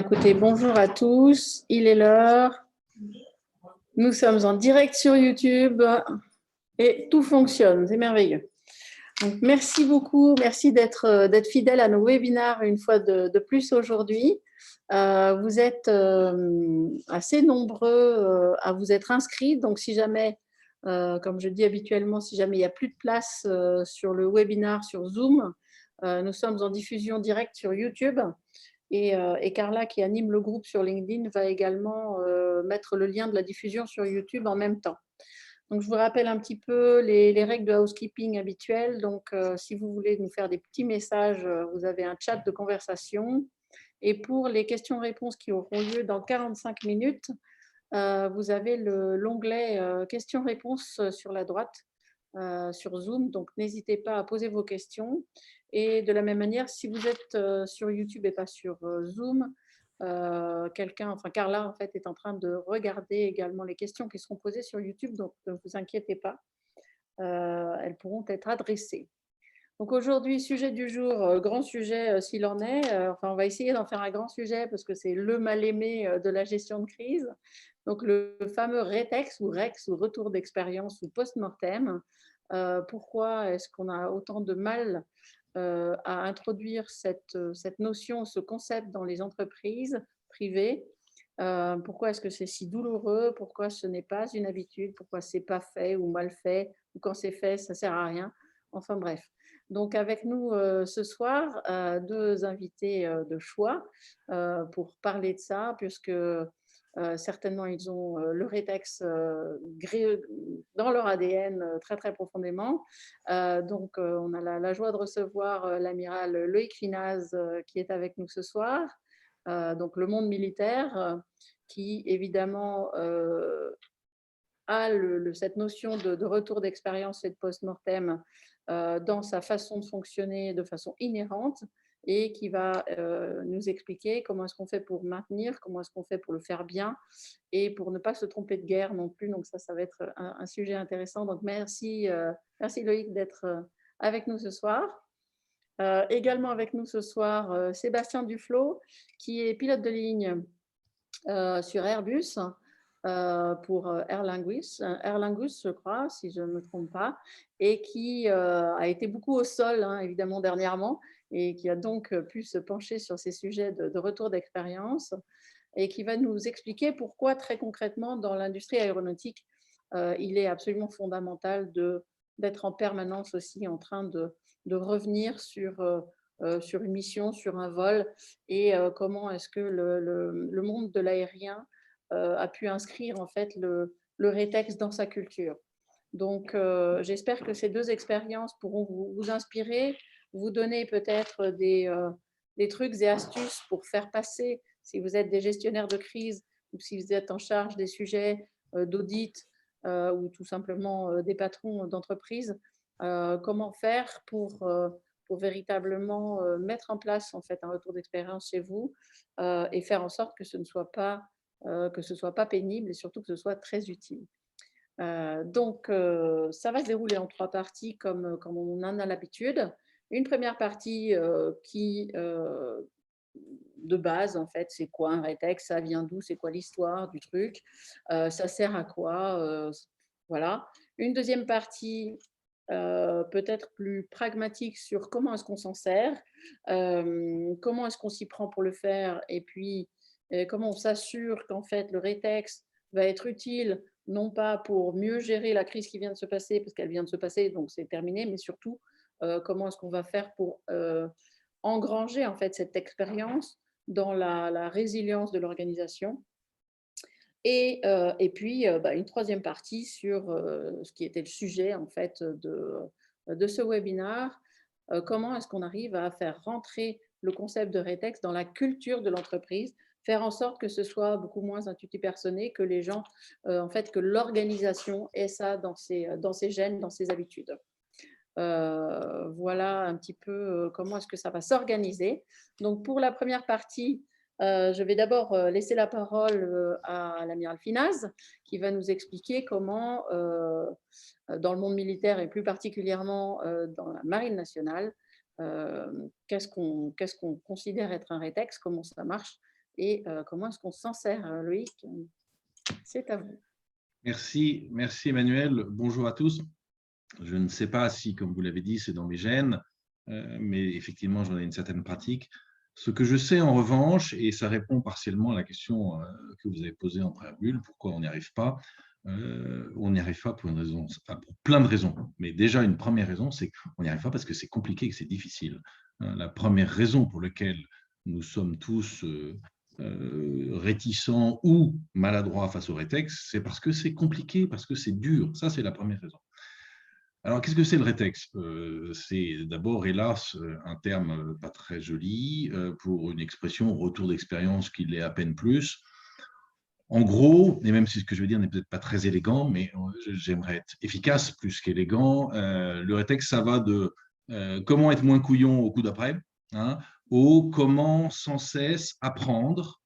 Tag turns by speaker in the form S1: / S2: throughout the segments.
S1: écoutez, bonjour à tous, il est l'heure. Nous sommes en direct sur YouTube et tout fonctionne, c'est merveilleux. Donc, merci beaucoup, merci d'être fidèle à nos webinaires une fois de plus aujourd'hui. Vous êtes assez nombreux à vous être inscrits, donc si jamais, comme je dis habituellement, si jamais il n'y a plus de place sur le webinaire sur Zoom, nous sommes en diffusion directe sur YouTube. Et Carla, qui anime le groupe sur LinkedIn, va également mettre le lien de la diffusion sur YouTube en même temps. Donc, je vous rappelle un petit peu les règles de housekeeping habituelles. Donc, si vous voulez nous faire des petits messages, vous avez un chat de conversation. Et pour les questions-réponses qui auront lieu dans 45 minutes, vous avez l'onglet questions-réponses sur la droite, sur Zoom. Donc, n'hésitez pas à poser vos questions. Et de la même manière, si vous êtes sur YouTube et pas sur Zoom, Carla, en fait, est en train de regarder également les questions qui seront posées sur YouTube. Donc, ne vous inquiétez pas, elles pourront être adressées. Donc aujourd'hui, sujet du jour, grand sujet s'il en est. On va essayer d'en faire un grand sujet parce que c'est le mal-aimé de la gestion de crise. Donc le fameux RETEX ou REX ou retour d'expérience ou post-mortem. Pourquoi est-ce qu'on a autant de mal à introduire cette notion, ce concept dans les entreprises privées? Pourquoi est-ce que c'est si douloureux? Pourquoi ce n'est pas une habitude? Pourquoi c'est pas fait ou mal fait? Ou quand c'est fait, ça sert à rien? Enfin bref. Donc avec nous ce soir, deux invités de choix pour parler de ça, puisque certainement ils ont le rétex dans leur ADN très très profondément. Donc on a la joie de recevoir l'amiral Loïc Finaz qui est avec nous ce soir. Donc le monde militaire qui évidemment a cette notion de retour d'expérience et de post-mortem dans sa façon de fonctionner de façon inhérente et qui va nous expliquer comment est-ce qu'on fait pour maintenir, comment est-ce qu'on fait pour le faire bien et pour ne pas se tromper de guerre non plus. Donc ça va être un sujet intéressant. Donc merci Loïc d'être avec nous ce soir. Également avec nous ce soir, Sébastien Duflot, qui est pilote de ligne sur Airbus pour Aer Lingus, je crois, si je ne me trompe pas, et qui a été beaucoup au sol, évidemment, dernièrement, et qui a donc pu se pencher sur ces sujets de retour d'expérience, et qui va nous expliquer pourquoi, très concrètement, dans l'industrie aéronautique, il est absolument fondamental d'être en permanence aussi en train de revenir sur une mission, sur un vol, et comment est-ce que le monde de l'aérien a pu inscrire en fait le rétex dans sa culture. Donc, j'espère que ces deux expériences pourront vous inspirer, vous donner peut-être des trucs et astuces pour faire passer, si vous êtes des gestionnaires de crise ou si vous êtes en charge des sujets d'audit ou tout simplement des patrons d'entreprise, comment faire pour véritablement mettre en place en fait un retour d'expérience chez vous et faire en sorte que ce ne soit pas pénible et surtout que ce soit très utile. Donc, ça va se dérouler en trois parties comme on en a l'habitude. Une première partie qui, de base, en fait, c'est quoi un rétex? Ça vient d'où? C'est quoi l'histoire du truc? Ça sert à quoi? Voilà. Une deuxième partie peut-être plus pragmatique sur comment est-ce qu'on s'en sert, comment est-ce qu'on s'y prend pour le faire, et puis comment on s'assure qu'en fait le rétex va être utile, non pas pour mieux gérer la crise qui vient de se passer, parce qu'elle vient de se passer, donc c'est terminé, mais surtout comment est-ce qu'on va faire pour engranger en fait cette expérience dans la résilience de l'organisation. Et puis, une troisième partie sur ce qui était le sujet en fait de ce webinaire. Comment est-ce qu'on arrive à faire rentrer le concept de rétex dans la culture de l'entreprise, faire en sorte que ce soit beaucoup moins intuitu-personné, que les gens, en fait, que l'organisation ait ça dans ses gènes, dans ses habitudes. Voilà un petit peu comment est-ce que ça va s'organiser. Donc, pour la première partie, je vais d'abord laisser la parole à l'amiral Finaz, qui va nous expliquer comment, dans le monde militaire et plus particulièrement dans la marine nationale, qu'est-ce qu'on considère être un rétex, comment ça marche et comment est-ce qu'on s'en sert. Loïc, c'est à vous.
S2: Merci Emmanuel. Bonjour à tous. Je ne sais pas si, comme vous l'avez dit, c'est dans mes gènes, mais effectivement, j'en ai une certaine pratique. Ce que je sais en revanche, et ça répond partiellement à la question que vous avez posée en préambule, pourquoi on n'y arrive pas, on n'y arrive pas pour une raison, pour plein de raisons. Mais déjà, une première raison, c'est qu'on n'y arrive pas parce que c'est compliqué et que c'est difficile. La première raison pour laquelle nous sommes tous réticents ou maladroits face au rétex, c'est parce que c'est compliqué, parce que c'est dur. Ça, c'est la première raison. Alors, qu'est-ce que c'est le rétex? C'est d'abord, hélas, un terme pas très joli pour une expression retour d'expérience qui l'est à peine plus. En gros, et même si ce que je vais dire n'est peut-être pas très élégant, mais j'aimerais être efficace plus qu'élégant, le rétex, ça va de comment être moins couillon au coup d'après, hein, au comment sans cesse apprendre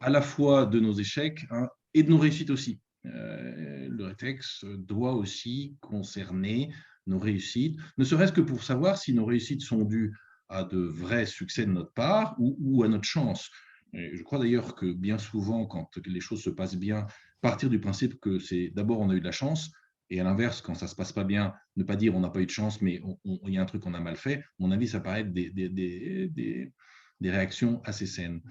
S2: à la fois de nos échecs, hein, et de nos réussites aussi. Le rétex doit aussi concerner nos réussites, ne serait-ce que pour savoir si nos réussites sont dues à de vrais succès de notre part ou à notre chance. Et je crois d'ailleurs que bien souvent, quand les choses se passent bien, partir du principe que c'est d'abord on a eu de la chance, et à l'inverse, quand ça ne se passe pas bien, ne pas dire on n'a pas eu de chance, mais il y a un truc qu'on a mal fait, à mon avis, ça paraît être des réactions assez saines.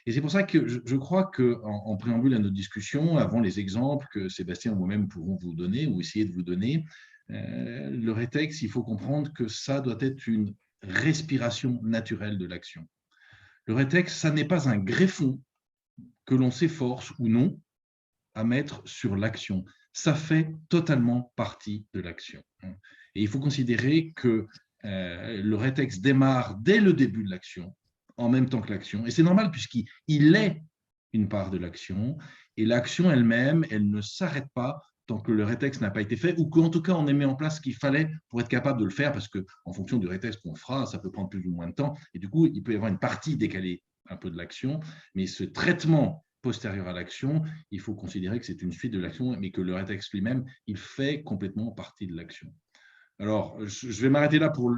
S2: Et c'est pour ça que je crois qu'en préambule à notre discussion, avant les exemples que Sébastien ou moi-même pourrons vous donner ou essayer de vous donner, le rétex, il faut comprendre que ça doit être une respiration naturelle de l'action. Le rétex, ça n'est pas un greffon que l'on s'efforce ou non à mettre sur l'action. Ça fait totalement partie de l'action. Et il faut considérer que le rétex démarre dès le début de l'action, en même temps que l'action. Et c'est normal puisqu'il est une part de l'action. Et l'action elle-même, elle ne s'arrête pas tant que le rétex n'a pas été fait, ou qu'en tout cas, on ait mis en place ce qu'il fallait pour être capable de le faire, parce qu'en fonction du rétex qu'on fera, ça peut prendre plus ou moins de temps. Et du coup, il peut y avoir une partie décalée un peu de l'action. Mais ce traitement postérieur à l'action, il faut considérer que c'est une suite de l'action, mais que le rétex lui-même, il fait complètement partie de l'action. Alors, je vais m'arrêter là pour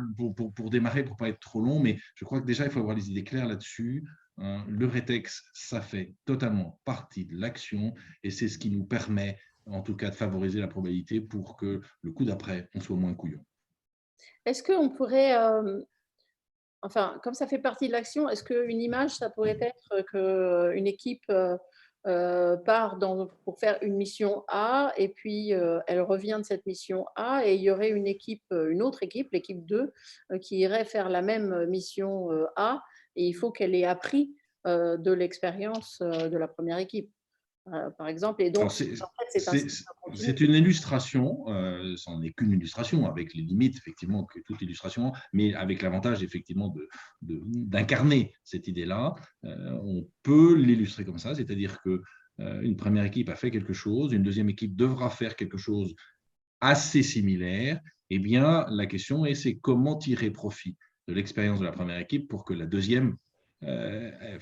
S2: démarrer, pour ne pas être trop long, mais je crois que déjà, il faut avoir les idées claires là-dessus. Le rétex, ça fait totalement partie de l'action et c'est ce qui nous permet, en tout cas, de favoriser la probabilité pour que le coup d'après, on soit moins couillon.
S1: Est-ce qu'on pourrait, enfin, comme ça fait partie de l'action, est-ce qu'une image, ça pourrait être qu'une équipe part pour faire une mission A et puis elle revient de cette mission A et il y aurait une autre équipe, l'équipe 2, qui irait faire la même mission A et il faut qu'elle ait appris de l'expérience de la première équipe, par exemple. Et donc, en fait, c'est un cycle continu.
S2: C'est une illustration, ça n'en est qu'une illustration, avec les limites, effectivement, que toute illustration, mais avec l'avantage, effectivement, d'incarner cette idée-là. On peut l'illustrer comme ça, c'est-à-dire qu'une première équipe a fait quelque chose, une deuxième équipe devra faire quelque chose assez similaire. Eh bien, la question est, c'est comment tirer profit de l'expérience de la première équipe pour que la deuxième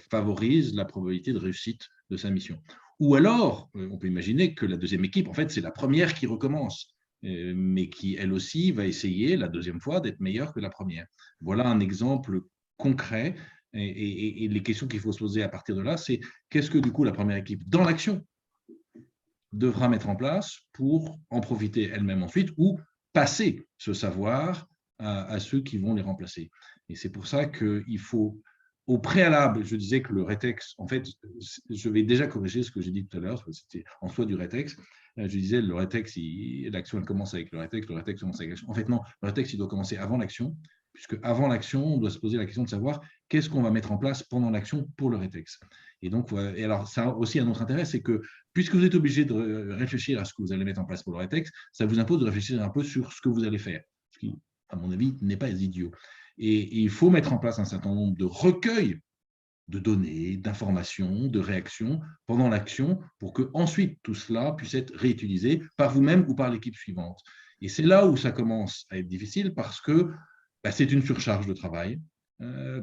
S2: favorise la probabilité de réussite de sa mission. Ou alors, on peut imaginer que la deuxième équipe, en fait, c'est la première qui recommence, mais qui, elle aussi, va essayer la deuxième fois d'être meilleure que la première. Voilà un exemple concret. Et les questions qu'il faut se poser à partir de là, c'est qu'est-ce que, du coup, la première équipe, dans l'action, devra mettre en place pour en profiter elle-même ensuite ou passer ce savoir à ceux qui vont les remplacer. Et c'est pour ça qu'il faut, au préalable, je disais que le rétex, en fait, je vais déjà corriger ce que j'ai dit tout à l'heure, c'était en soi du rétex. Je disais, le rétex, l'action, elle commence avec le rétex commence avec l'action. En fait, non, le rétex, il doit commencer avant l'action, puisque avant l'action, on doit se poser la question de savoir qu'est-ce qu'on va mettre en place pendant l'action pour le rétex. Et donc, et alors, ça a aussi un autre intérêt, c'est que puisque vous êtes obligé de réfléchir à ce que vous allez mettre en place pour le rétex, ça vous impose de réfléchir un peu sur ce que vous allez faire, ce qui, à mon avis, n'est pas idiot. Et il faut mettre en place un certain nombre de recueils de données, d'informations, de réactions pendant l'action pour que ensuite tout cela puisse être réutilisé par vous-même ou par l'équipe suivante. Et c'est là où ça commence à être difficile parce que c'est une surcharge de travail,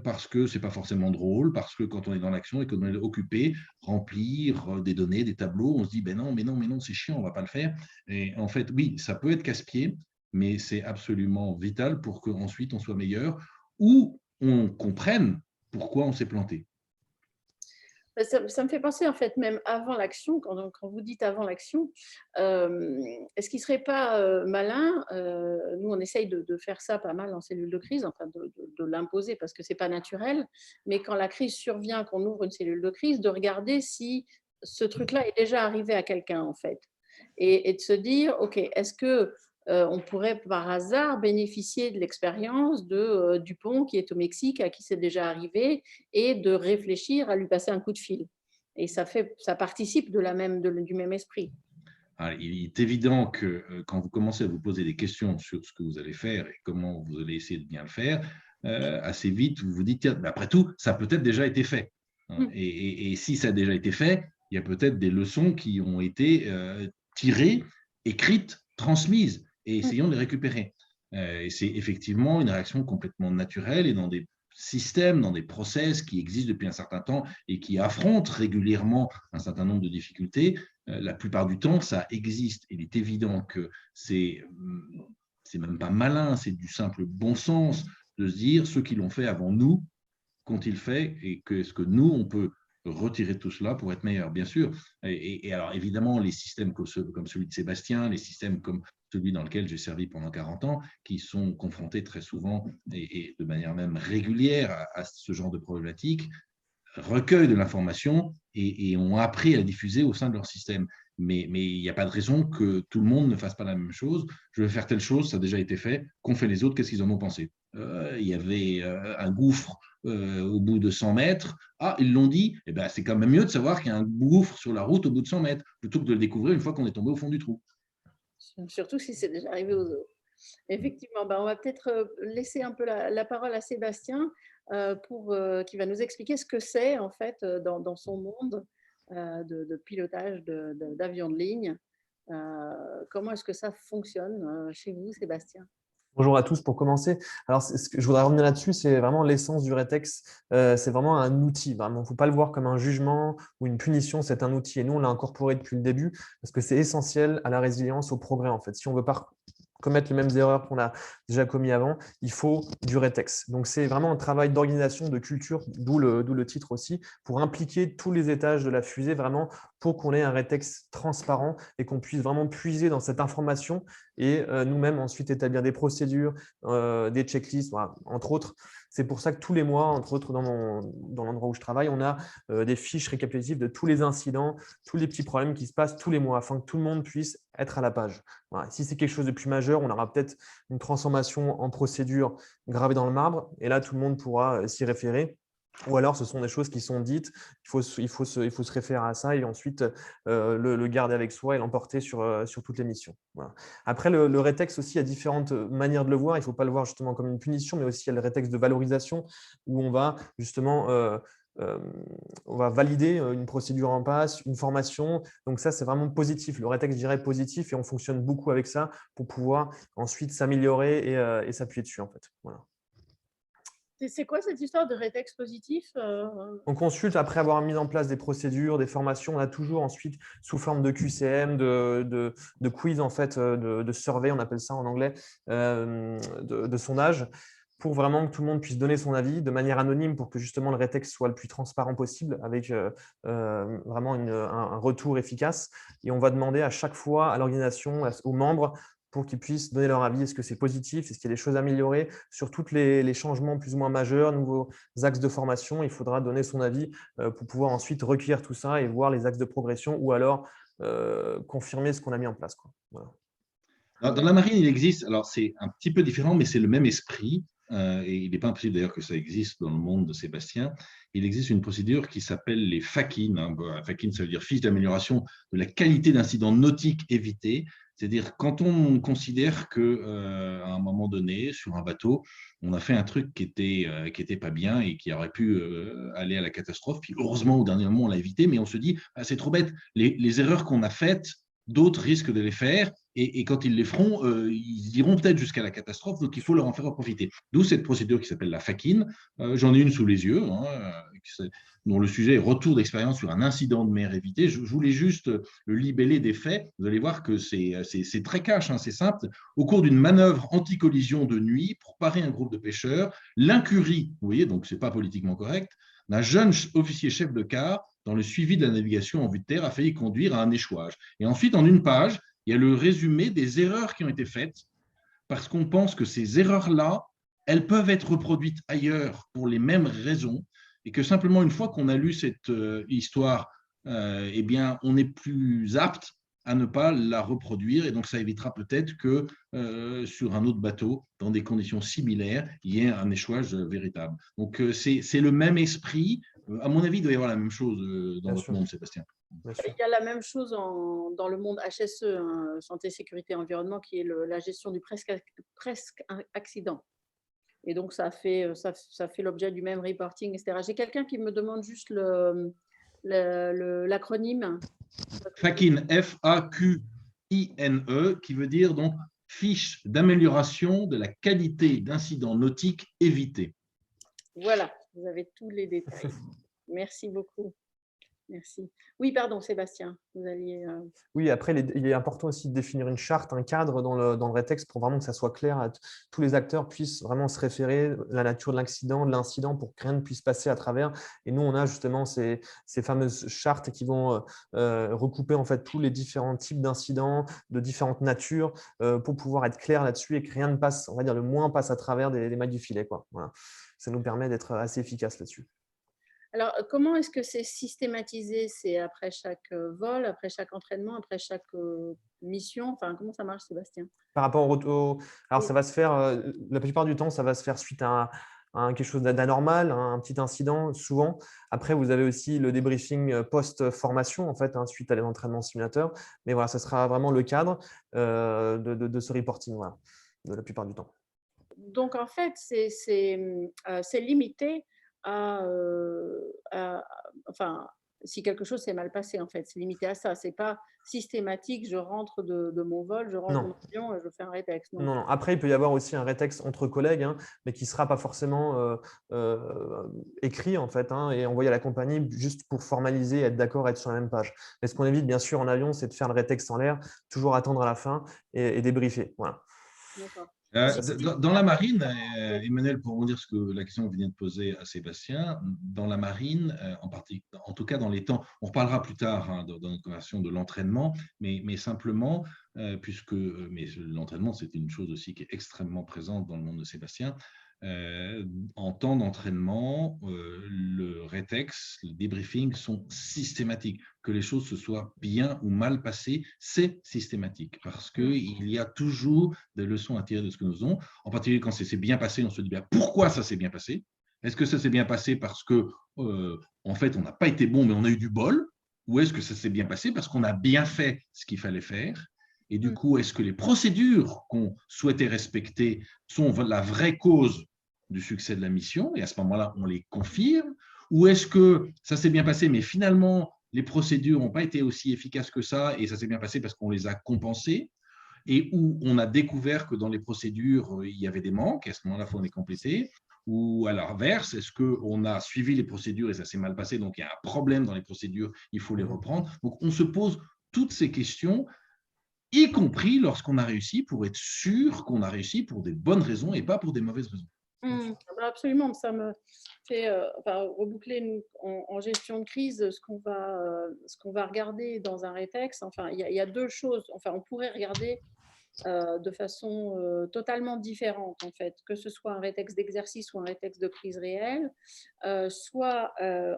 S2: parce que ce n'est pas forcément drôle, parce que quand on est dans l'action et qu'on est occupé, remplir des données, des tableaux, on se dit ben non, mais non, mais non, c'est chiant, on ne va pas le faire. Et en fait, oui, ça peut être casse-pied, mais c'est absolument vital pour qu'ensuite on soit meilleur ou on comprenne pourquoi on s'est planté.
S1: Ça me fait penser, en fait, même avant l'action, quand vous dites avant l'action, est-ce qu'il ne serait pas malin, nous on essaye de faire ça pas mal en cellule de crise, enfin de l'imposer parce que ce n'est pas naturel, mais quand la crise survient, qu'on ouvre une cellule de crise, de regarder si ce truc-là est déjà arrivé à quelqu'un, en fait. Et de se dire, OK, est-ce que on pourrait par hasard bénéficier de l'expérience de Dupont qui est au Mexique, à qui c'est déjà arrivé, et de réfléchir à lui passer un coup de fil. Et ça participe du même esprit.
S2: Alors, il est évident que quand vous commencez à vous poser des questions sur ce que vous allez faire et comment vous allez essayer de bien le faire, assez vite, vous vous dites, tiens, mais après tout, ça a peut-être déjà été fait. Hein. Et si ça a déjà été fait, il y a peut-être des leçons qui ont été tirées, écrites, transmises, et essayons de les récupérer. Et c'est effectivement une réaction complètement naturelle et dans des systèmes, dans des process qui existent depuis un certain temps et qui affrontent régulièrement un certain nombre de difficultés. La plupart du temps, ça existe. Il est évident que c'est même pas malin, c'est du simple bon sens de se dire ceux qui l'ont fait avant nous, qu'ont-ils fait et qu'est-ce que nous, on peut retirer de tout cela pour être meilleur, bien sûr. Et alors, évidemment, les systèmes comme celui de Sébastien, les systèmes comme celui dans lequel j'ai servi pendant 40 ans, qui sont confrontés très souvent et de manière même régulière à ce genre de problématiques, recueillent de l'information et ont appris à la diffuser au sein de leur système. Mais il n'y a pas de raison que tout le monde ne fasse pas la même chose. Je vais faire telle chose, ça a déjà été fait. Qu'ont fait les autres? Qu'est-ce qu'ils en ont pensé? Il y avait un gouffre au bout de 100 mètres. Ah, ils l'ont dit. Eh ben, c'est quand même mieux de savoir qu'il y a un gouffre sur la route au bout de 100 mètres, plutôt que de le découvrir une fois qu'on est tombé au fond du trou.
S1: Surtout si c'est déjà arrivé aux autres. Effectivement, on va peut-être laisser un peu la parole à Sébastien qui va nous expliquer ce que c'est en fait dans son monde de pilotage d'avions de ligne. Comment est-ce que ça fonctionne chez vous, Sébastien?
S3: Bonjour à tous. Pour commencer, alors ce que je voudrais revenir là-dessus, c'est vraiment l'essence du rétex. C'est vraiment un outil. Vraiment, il ne faut pas le voir comme un jugement ou une punition. C'est un outil. Et nous, on l'a incorporé depuis le début parce que c'est essentiel à la résilience, au progrès en fait. Si on ne veut pas commettre les mêmes erreurs qu'on a déjà commis avant, il faut du rétex. Donc, c'est vraiment un travail d'organisation, de culture, d'où le titre aussi, pour impliquer tous les étages de la fusée, vraiment pour qu'on ait un rétex transparent et qu'on puisse vraiment puiser dans cette information et nous-mêmes ensuite établir des procédures, des checklists, voilà, entre autres. C'est pour ça que tous les mois, entre autres dans l'endroit où je travaille, on a des fiches récapitulatives de tous les incidents, tous les petits problèmes qui se passent tous les mois afin que tout le monde puisse être à la page. Voilà. Si c'est quelque chose de plus majeur, on aura peut-être une transformation en procédure gravée dans le marbre et là, tout le monde pourra s'y référer. Ou alors, ce sont des choses qui sont dites, il faut se référer à ça et ensuite le garder avec soi et l'emporter sur toutes les missions. Voilà. Après, le rétex aussi, il y a différentes manières de le voir. Il ne faut pas le voir justement comme une punition, mais aussi il y a le rétex de valorisation où on va justement on va valider une procédure en passe, une formation. Donc ça, c'est vraiment positif. Le rétex, je dirais, positif et on fonctionne beaucoup avec ça pour pouvoir ensuite s'améliorer et s'appuyer dessus en fait. Voilà.
S1: C'est quoi cette histoire de rétex positif
S3: On consulte après avoir mis en place des procédures, des formations. On a toujours ensuite, sous forme de QCM, de quiz, en fait, de survey, on appelle ça en anglais, de sondage, pour vraiment que tout le monde puisse donner son avis de manière anonyme pour que justement le rétex soit le plus transparent possible avec vraiment un retour efficace. Et on va demander à chaque fois à l'organisation, aux membres, pour qu'ils puissent donner leur avis. Est-ce que c'est positif? Est-ce qu'il y a des choses à améliorer? Sur tous les changements plus ou moins majeurs, nouveaux axes de formation, il faudra donner son avis pour pouvoir ensuite recueillir tout ça et voir les axes de progression ou alors confirmer ce qu'on a mis en place. Voilà.
S2: Dans la marine, il existe, alors c'est un petit peu différent, mais c'est le même esprit. Et il n'est pas impossible d'ailleurs que ça existe dans le monde de Sébastien. Il existe une procédure qui s'appelle les FAKIN. FAKIN, ça veut dire fiche d'amélioration de la qualité d'incidents nautiques évités. C'est-à-dire quand on considère qu'à un moment donné, sur un bateau, on a fait un truc qui était pas bien et qui aurait pu aller à la catastrophe. Puis heureusement, au dernier moment, on l'a évité, mais on se dit, ah, c'est trop bête. Les erreurs qu'on a faites, d'autres risquent de les faire. Et quand ils les feront, ils iront peut-être jusqu'à la catastrophe, donc il faut leur en faire profiter. D'où cette procédure qui s'appelle la FAKIN. J'en ai une sous les yeux, dont le sujet est retour d'expérience sur un incident de mer évité. Je voulais juste le libeller des faits. Vous allez voir que c'est très cash, c'est simple. Au cours d'une manœuvre anti-collision de nuit pour parer un groupe de pêcheurs, l'incurie, vous voyez, donc ce n'est pas politiquement correct, d'un jeune officier chef de quart dans le suivi de la navigation en vue de terre a failli conduire à un échouage. Et ensuite, en une page, il y a le résumé des erreurs qui ont été faites parce qu'on pense que ces erreurs-là, elles peuvent être reproduites ailleurs pour les mêmes raisons et que simplement une fois qu'on a lu cette histoire, eh bien, on est plus apte à ne pas la reproduire et donc ça évitera peut-être que sur un autre bateau, dans des conditions similaires, il y ait un échouage véritable. Donc c'est le même esprit. À mon avis, il doit y avoir la même chose dans
S3: Bien
S2: votre
S3: sûr.
S2: monde, Sébastien.
S3: Bien sûr.
S1: Il y a la même chose dans le monde HSE, hein, santé, sécurité, environnement, qui est la gestion du presque accident. Et donc, ça fait l'objet du même reporting, etc. J'ai quelqu'un qui me demande juste l'acronyme.
S2: FAQINE, F-A-Q-I-N-E, qui veut dire donc fiche d'amélioration de la qualité d'incidents nautiques évités.
S1: Voilà, vous avez tous les détails. Merci beaucoup. Merci. Oui, pardon, Sébastien, vous alliez…
S3: Oui, après, il est important aussi de définir une charte, un cadre dans le rétexte pour vraiment que ça soit clair, tous les acteurs puissent vraiment se référer à la nature de l'incident pour que rien ne puisse passer à travers. Et nous, on a justement ces fameuses chartes qui vont recouper en fait tous les différents types d'incidents de différentes natures pour pouvoir être clair là-dessus et que rien ne passe, on va dire le moins passe à travers des mailles du filet, quoi. Voilà. Ça nous permet d'être assez efficace là-dessus.
S1: Alors, comment est-ce que c'est systématisé? C'est après chaque vol, après chaque entraînement, après chaque mission? Enfin, comment ça marche, Sébastien?
S3: Par rapport alors, ça va se faire, la plupart du temps, ça va se faire suite à quelque chose d'anormal, un petit incident, souvent. Après, vous avez aussi le débriefing post-formation, en fait, suite à l'entraînement simulateur. Mais voilà, ça sera vraiment le cadre de ce reporting, voilà, de la plupart du temps.
S1: Donc, en fait, c'est limité enfin, si quelque chose s'est mal passé, en fait, c'est limité à ça. C'est pas systématique, je rentre de mon vol, je range
S3: Non.
S1: mon avion et je fais un rétexte. Non.
S3: Non, non. Après, il peut y avoir aussi un rétexte entre collègues, mais qui ne sera pas forcément écrit en fait, et envoyé à la compagnie juste pour formaliser, être d'accord, être sur la même page. Mais ce qu'on évite bien sûr en avion, c'est de faire le rétexte en l'air, toujours attendre à la fin et débriefer. Voilà.
S1: D'accord.
S2: Dans la marine, Emmanuel, pour rebondir sur la question que vous venez de poser à Sébastien, dans la marine, en tout cas dans les temps, on reparlera plus tard dans notre conversation de l'entraînement, mais simplement, puisque l'entraînement, c'est une chose aussi qui est extrêmement présente dans le monde de Sébastien, en temps d'entraînement, le rétex, le débriefing sont systématiques. Que les choses se soient bien ou mal passées, c'est systématique parce qu'il y a toujours des leçons à tirer de ce que nous faisons. En particulier, quand c'est bien passé, on se dit bien pourquoi ça s'est bien passé. Est-ce que ça s'est bien passé parce que, en fait, on n'a pas été bon, mais on a eu du bol? Ou est-ce que ça s'est bien passé parce qu'on a bien fait ce qu'il fallait faire? Et du coup, est-ce que les procédures qu'on souhaitait respecter sont la vraie cause du succès de la mission? Et à ce moment-là, on les confirme. Ou est-ce que ça s'est bien passé, mais finalement, les procédures n'ont pas été aussi efficaces que ça et ça s'est bien passé parce qu'on les a compensées? Et où on a découvert que dans les procédures, il y avait des manques, et à ce moment-là, il faut les compléter. Ou à l'inverse, est-ce qu'on a suivi les procédures et ça s'est mal passé, donc il y a un problème dans les procédures, il faut les reprendre. Donc on se pose toutes ces questions, y compris lorsqu'on a réussi, pour être sûr qu'on a réussi pour des bonnes raisons et pas pour des mauvaises raisons.
S1: Absolument, ça me fait reboucler en gestion de crise ce qu'on va regarder dans un rétex. Enfin, il y a deux choses. Enfin, on pourrait regarder de façon totalement différente, en fait, que ce soit un rétex d'exercice ou un rétex de crise réelle. Soit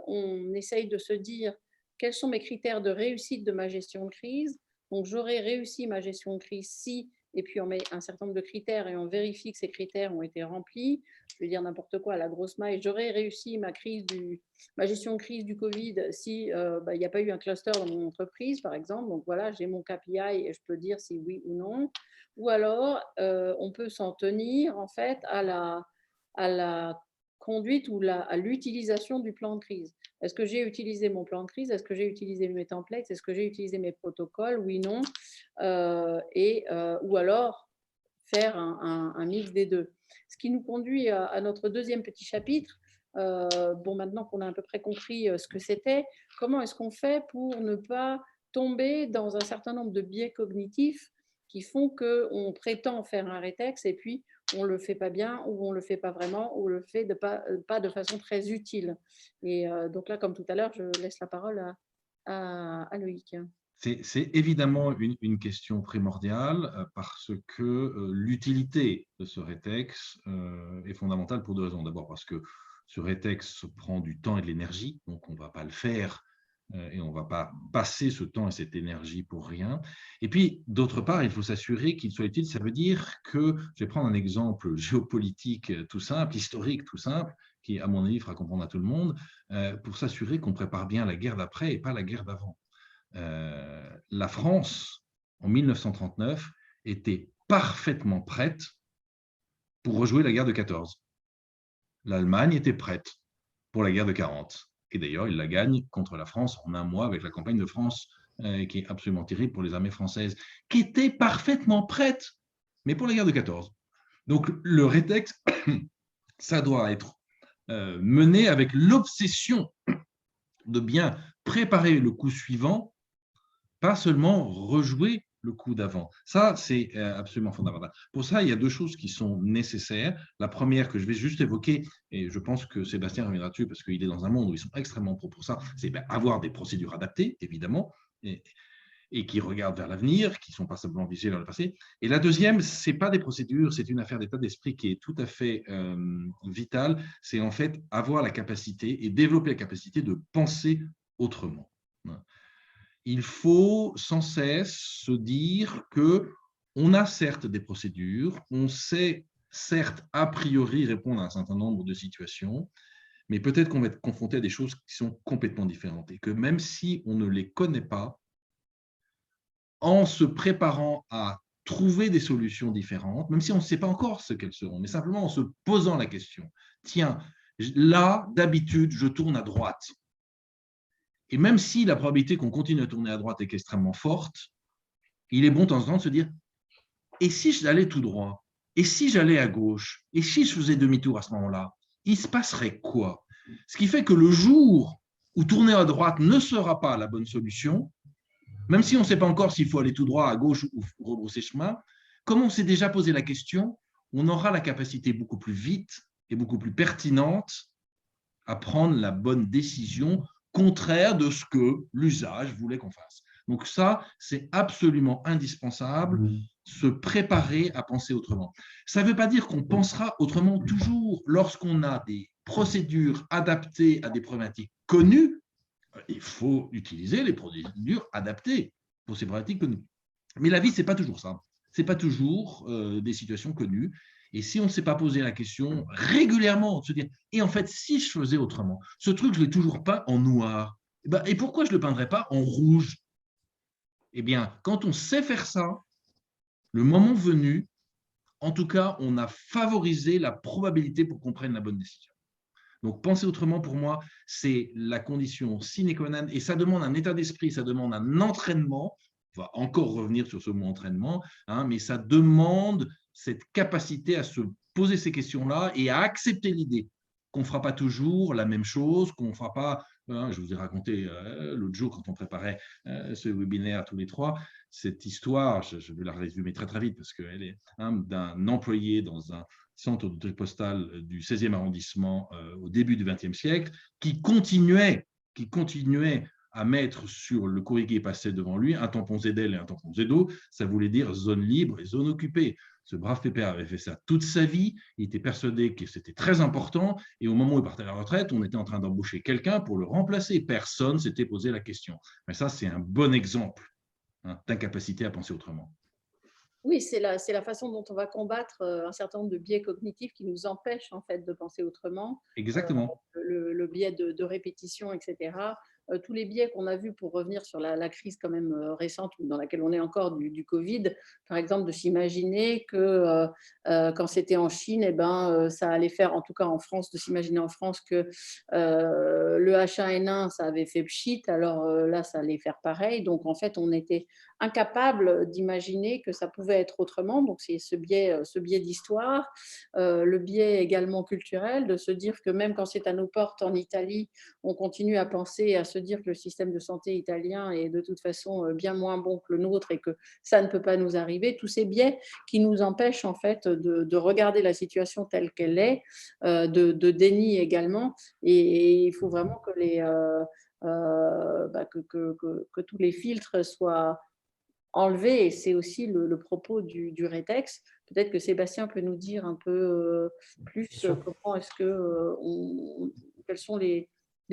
S1: on essaye de se dire quels sont mes critères de réussite de ma gestion de crise. Donc, j'aurais réussi ma gestion de crise si, et puis on met un certain nombre de critères et on vérifie que ces critères ont été remplis. Je vais dire n'importe quoi, la grosse maille. J'aurais réussi ma gestion de crise du Covid si il n'y a pas eu un cluster dans mon entreprise, par exemple. Donc voilà, j'ai mon KPI et je peux dire si oui ou non. Ou alors, on peut s'en tenir en fait à la conduite ou à l'utilisation du plan de crise. Est-ce que j'ai utilisé mon plan de crise? Est-ce que j'ai utilisé mes templates? Est-ce que j'ai utilisé mes protocoles? Oui, non. Ou alors faire un mix des deux. Ce qui nous conduit à notre deuxième petit chapitre. Maintenant qu'on a à peu près compris ce que c'était, comment est-ce qu'on fait pour ne pas tomber dans un certain nombre de biais cognitifs qui font qu'on prétend faire un rétex et puis on ne le fait pas bien ou on ne le fait pas vraiment ou on le fait pas de façon très utile. Et donc là, comme tout à l'heure, je laisse la parole à Loïc.
S2: C'est évidemment une question primordiale parce que l'utilité de ce rétex est fondamentale pour deux raisons. D'abord parce que ce rétex prend du temps et de l'énergie, donc on ne va pas le faire et on ne va pas passer ce temps et cette énergie pour rien. Et puis, d'autre part, il faut s'assurer qu'il soit utile. Ça veut dire que, je vais prendre un exemple géopolitique tout simple, historique tout simple, qui, à mon avis, fera comprendre à tout le monde, pour s'assurer qu'on prépare bien la guerre d'après et pas la guerre d'avant. La France, en 1939, était parfaitement prête pour rejouer la guerre de 14. L'Allemagne était prête pour la guerre de 40. Et d'ailleurs, il la gagne contre la France en un mois avec la campagne de France, qui est absolument terrible pour les armées françaises, qui étaient parfaitement prêtes, mais pour la guerre de 14. Donc, le rétex, ça doit être mené avec l'obsession de bien préparer le coup suivant, pas seulement rejouer le coup d'avant. Ça, c'est absolument fondamental. Pour ça, il y a deux choses qui sont nécessaires. La première que je vais juste évoquer, et je pense que Sébastien reviendra dessus parce qu'il est dans un monde où ils sont extrêmement pro pour ça, c'est avoir des procédures adaptées, évidemment, et qui regardent vers l'avenir, qui ne sont pas simplement visées vers le passé. Et la deuxième, ce n'est pas des procédures, c'est une affaire d'état d'esprit qui est tout à fait vitale. C'est en fait avoir la capacité et développer la capacité de penser autrement. Il faut sans cesse se dire qu'on a certes des procédures, on sait certes a priori répondre à un certain nombre de situations, mais peut-être qu'on va être confronté à des choses qui sont complètement différentes et que même si on ne les connaît pas, en se préparant à trouver des solutions différentes, même si on ne sait pas encore ce qu'elles seront, mais simplement en se posant la question, tiens, là, d'habitude, je tourne à droite. Et même si la probabilité qu'on continue à tourner à droite est extrêmement forte, il est bon de temps en temps de se dire, et si j'allais tout droit? Et si j'allais à gauche? Et si je faisais demi-tour à ce moment-là? Il se passerait quoi? Ce qui fait que le jour où tourner à droite ne sera pas la bonne solution, même si on ne sait pas encore s'il faut aller tout droit à gauche ou rebrousser chemin, comme on s'est déjà posé la question, on aura la capacité beaucoup plus vite et beaucoup plus pertinente à prendre la bonne décision contraire de ce que l'usage voulait qu'on fasse. Donc ça, c'est absolument indispensable, se préparer à penser autrement. Ça ne veut pas dire qu'on pensera autrement toujours. Lorsqu'on a des procédures adaptées à des problématiques connues, il faut utiliser les procédures adaptées pour ces problématiques connues. Mais la vie, ce n'est pas toujours ça. Ce n'est pas toujours des situations connues. Et si on ne s'est pas posé la question régulièrement, de se dire, et en fait, si je faisais autrement, ce truc, je ne l'ai toujours pas en noir, et pourquoi je ne le peindrais pas en rouge? Eh bien, quand on sait faire ça, le moment venu, en tout cas, on a favorisé la probabilité pour qu'on prenne la bonne décision. Donc, penser autrement, pour moi, c'est la condition sine qua non, et ça demande un état d'esprit, ça demande un entraînement. On va encore revenir sur ce mot entraînement, mais ça demande cette capacité à se poser ces questions-là et à accepter l'idée qu'on ne fera pas toujours la même chose, qu'on ne fera pas… je vous ai raconté l'autre jour, quand on préparait ce webinaire tous les trois, cette histoire, je vais la résumer très très vite parce qu'elle est d'un employé dans un centre de tri postal du 16e arrondissement au début du XXe siècle, qui continuait à mettre sur le courrier qui passait devant lui un tampon ZL et un tampon ZO. Ça voulait dire zone libre et zone occupée. Ce brave pépère avait fait ça toute sa vie. Il était persuadé que c'était très important. Et au moment où il partait à la retraite, on était en train d'embaucher quelqu'un pour le remplacer. Personne ne s'était posé la question. Mais ça, c'est un bon exemple d'incapacité à penser autrement.
S1: Oui, c'est la façon dont on va combattre un certain nombre de biais cognitifs qui nous empêchent en fait de penser autrement.
S2: Exactement.
S1: Le biais de répétition, etc. Tous les biais qu'on a vus pour revenir sur la crise quand même récente dans laquelle on est encore du Covid, par exemple de s'imaginer que quand c'était en Chine, ça allait faire, en tout cas en France, de s'imaginer en France que le H1N1, ça avait fait pchit, alors là, ça allait faire pareil. Donc en fait, on était incapable d'imaginer que ça pouvait être autrement. Donc c'est ce biais d'histoire, le biais également culturel, de se dire que même quand c'est à nos portes en Italie, on continue à penser, à se se dire que le système de santé italien est de toute façon bien moins bon que le nôtre et que ça ne peut pas nous arriver. Tous ces biais qui nous empêchent en fait de regarder la situation telle qu'elle est, de déni également. Et il faut vraiment que que tous les filtres soient enlevés. Et c'est aussi le propos du rétex. Peut-être que Sébastien peut nous dire un peu plus comment est-ce que quelles sont les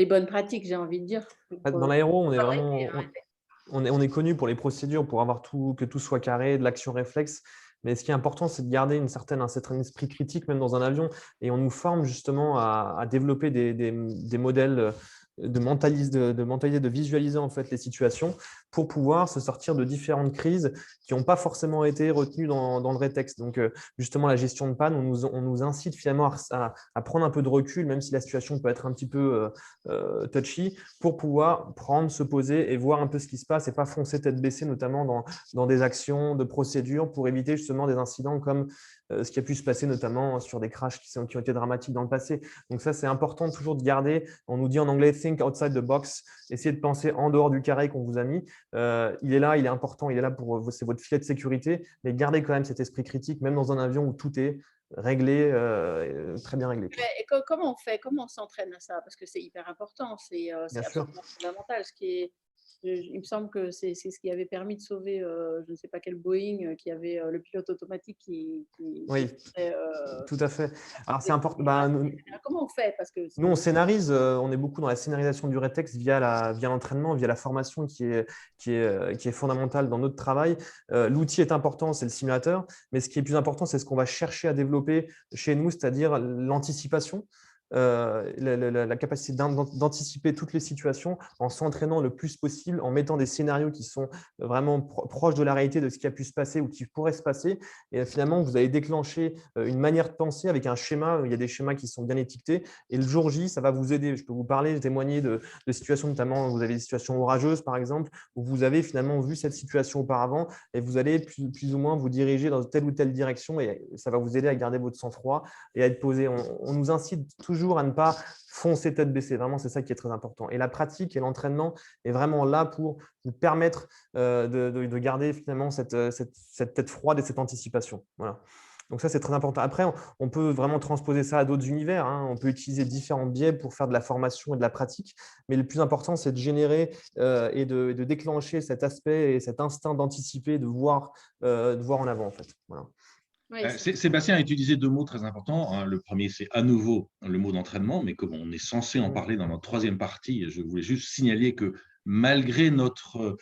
S1: bonnes pratiques, j'ai envie de dire.
S3: Dans l'aéro, on est
S1: fabriquer
S3: vraiment,
S1: un rétex.
S3: on est connu pour les procédures, pour avoir que tout soit carré, de l'action réflexe. Mais ce qui est important, c'est de garder un certain esprit critique, même dans un avion. Et on nous forme justement à développer des modèles de mentalité, de visualiser en fait les situations pour pouvoir se sortir de différentes crises qui n'ont pas forcément été retenues dans le rétexte. Donc, justement, la gestion de panne, on nous incite finalement à prendre un peu de recul, même si la situation peut être un petit peu touchy, pour pouvoir prendre, se poser et voir un peu ce qui se passe et pas foncer tête baissée, notamment dans des actions de procédure pour éviter justement des incidents comme ce qui a pu se passer notamment sur des crashs qui ont été dramatiques dans le passé. Donc ça, c'est important toujours de garder, on nous dit en anglais « think outside the box », essayez de penser en dehors du carré qu'on vous a mis. Il est là, il est important, il est là c'est votre filet de sécurité, mais gardez quand même cet esprit critique, même dans un avion où tout est réglé, très bien réglé.
S1: Et comment on fait? Comment on s'entraîne à ça? Parce que c'est hyper important, c'est
S3: Bien sûr.
S1: absolument fondamental. Il me semble que c'est ce qui avait permis de sauver, je ne sais pas quel Boeing, qui avait le pilote automatique qui
S3: Oui,
S1: faisait,
S3: tout à fait. Alors, c'est
S1: des
S3: important.
S1: comment on fait? Parce que
S3: Nous, on scénarise, on est beaucoup dans la scénarisation du rétexte via l'entraînement, via la formation qui est fondamentale dans notre travail. L'outil est important, c'est le simulateur, mais ce qui est plus important, c'est ce qu'on va chercher à développer chez nous, c'est-à-dire l'anticipation. La capacité d'anticiper toutes les situations en s'entraînant le plus possible, en mettant des scénarios qui sont vraiment proches de la réalité de ce qui a pu se passer ou qui pourrait se passer. Et finalement, vous allez déclencher une manière de penser avec un schéma. Il y a des schémas qui sont bien étiquetés. Et le jour J, ça va vous aider. Je peux vous parler, témoigner de situations, notamment, vous avez des situations orageuses, par exemple, où vous avez finalement vu cette situation auparavant et vous allez plus ou moins vous diriger dans telle ou telle direction et ça va vous aider à garder votre sang-froid et à être posé. On nous incite toujours à ne pas foncer tête baissée. Vraiment, c'est ça qui est très important. Et la pratique et l'entraînement est vraiment là pour vous permettre de garder finalement cette tête froide et cette anticipation. Voilà. Donc ça, c'est très important. Après, on peut vraiment transposer ça à d'autres univers. On peut utiliser différents biais pour faire de la formation et de la pratique. Mais le plus important, c'est de générer et de déclencher cet aspect et cet instinct d'anticiper, de voir en avant, en fait. Voilà.
S1: Oui,
S2: Sébastien a utilisé deux mots très importants. Le premier, c'est à nouveau le mot d'entraînement, mais comme on est censé en parler dans notre troisième partie, je voulais juste signaler que malgré notre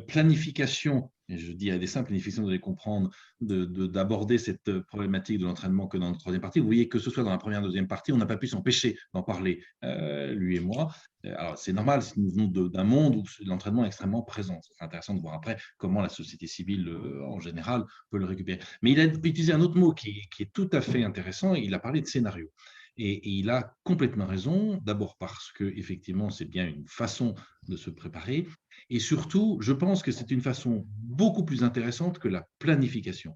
S2: planification, et je dis à dessein planification, vous allez comprendre, d'aborder cette problématique de l'entraînement que dans notre troisième partie, vous voyez que ce soit dans la première et deuxième partie, on n'a pas pu s'empêcher d'en parler, lui et moi. Alors, c'est normal, nous venons d'un monde où l'entraînement est extrêmement présent. C'est intéressant de voir après comment la société civile, en général, peut le récupérer. Mais il a utilisé un autre mot qui est tout à fait intéressant, il a parlé de scénario. Et il a complètement raison, d'abord parce que effectivement, c'est bien une façon de se préparer, et surtout, je pense que c'est une façon beaucoup plus intéressante que la planification.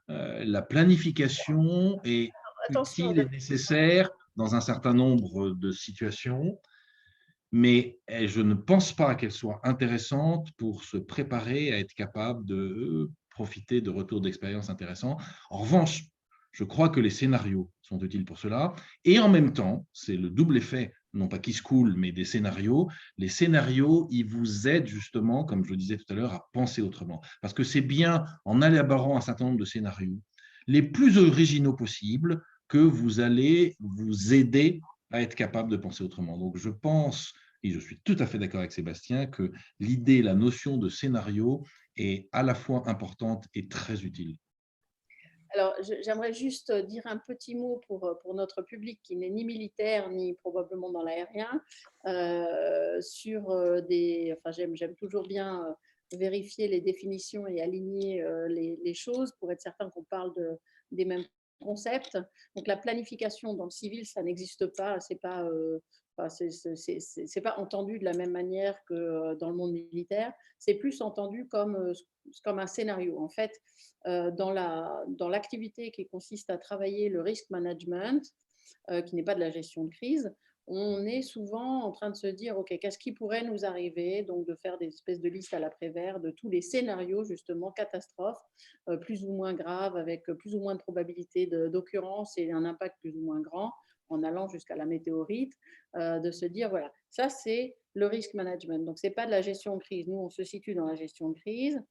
S2: La planification est
S1: attention,
S2: utile et nécessaire dans un certain nombre de situations, mais je ne pense pas qu'elle soit intéressante pour se préparer à être capable de profiter de retours d'expérience intéressants. En revanche, je crois que les scénarios sont utiles pour cela. Et en même temps, c'est le double effet, non pas qui se coule, mais des scénarios. Les scénarios, ils vous aident justement, comme je le disais tout à l'heure, à penser autrement. Parce que c'est bien en élaborant un certain nombre de scénarios, les plus originaux possibles, que vous allez vous aider à être capable de penser autrement. Donc, je pense, et je suis tout à fait d'accord avec Sébastien, que l'idée, la notion de scénario est à la fois importante et très utile.
S1: Alors, j'aimerais juste dire un petit mot pour notre public qui n'est ni militaire ni probablement dans l'aérien, sur enfin, j'aime toujours bien vérifier les définitions et aligner les choses pour être certain qu'on parle des mêmes concepts. Donc, la planification dans le civil, ça n'existe pas, enfin, c'est pas entendu de la même manière que dans le monde militaire. C'est plus entendu comme un scénario. En fait, dans l'activité qui consiste à travailler le risk management, qui n'est pas de la gestion de crise, on est souvent en train de se dire, OK, qu'est-ce qui pourrait nous arriver? Donc, de faire des espèces de listes à l'après-vert de tous les scénarios, justement, catastrophes, plus ou moins graves, avec plus ou moins de probabilité d'occurrence et un impact plus ou moins grand, en allant jusqu'à la météorite, de se dire, voilà, ça, c'est le risk management. Donc, ce n'est pas de la gestion de crise. Nous, on se situe dans la gestion de crise.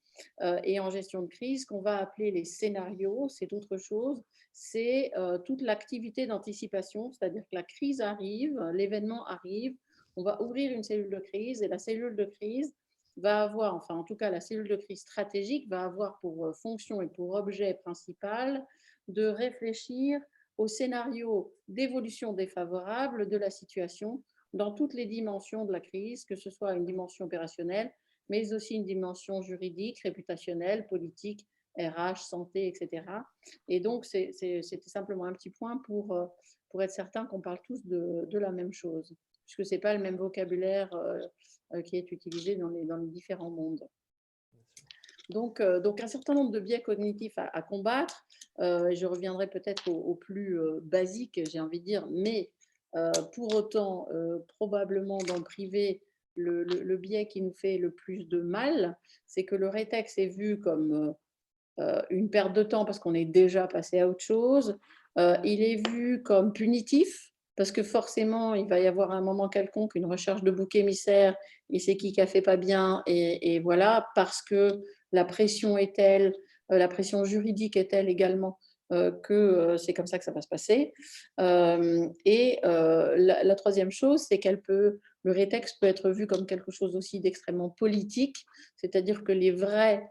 S1: Et en gestion de crise, qu'on va appeler les scénarios, c'est autre chose. C'est toute l'activité d'anticipation, c'est-à-dire que la crise arrive, l'événement arrive, on va ouvrir une cellule de crise et la cellule de crise va avoir, enfin en tout cas la cellule de crise stratégique va avoir pour fonction et pour objet principal de réfléchir au scénario d'évolution défavorable de la situation dans toutes les dimensions de la crise, que ce soit une dimension opérationnelle, mais aussi une dimension juridique, réputationnelle, politique, RH, santé, etc. Et donc, c'était simplement un petit point pour être certain qu'on parle tous de la même chose, puisque ce n'est pas le même vocabulaire qui est utilisé dans les différents mondes. Donc, un certain nombre de biais cognitifs à combattre. Je reviendrai peut-être au plus basique, j'ai envie de dire, mais pour autant, probablement dans le privé, le biais qui nous fait le plus de mal, c'est que le rétex est vu comme une perte de temps parce qu'on est déjà passé à autre chose. Il est vu comme punitif parce que forcément, il va y avoir à un moment quelconque une recherche de bouc émissaire et c'est qui a fait pas bien et voilà, parce que la pression est telle, la pression juridique est telle également que c'est comme ça que ça va se passer. La troisième chose, c'est le rétex peut être vu comme quelque chose aussi d'extrêmement politique, c'est-à-dire que les vraies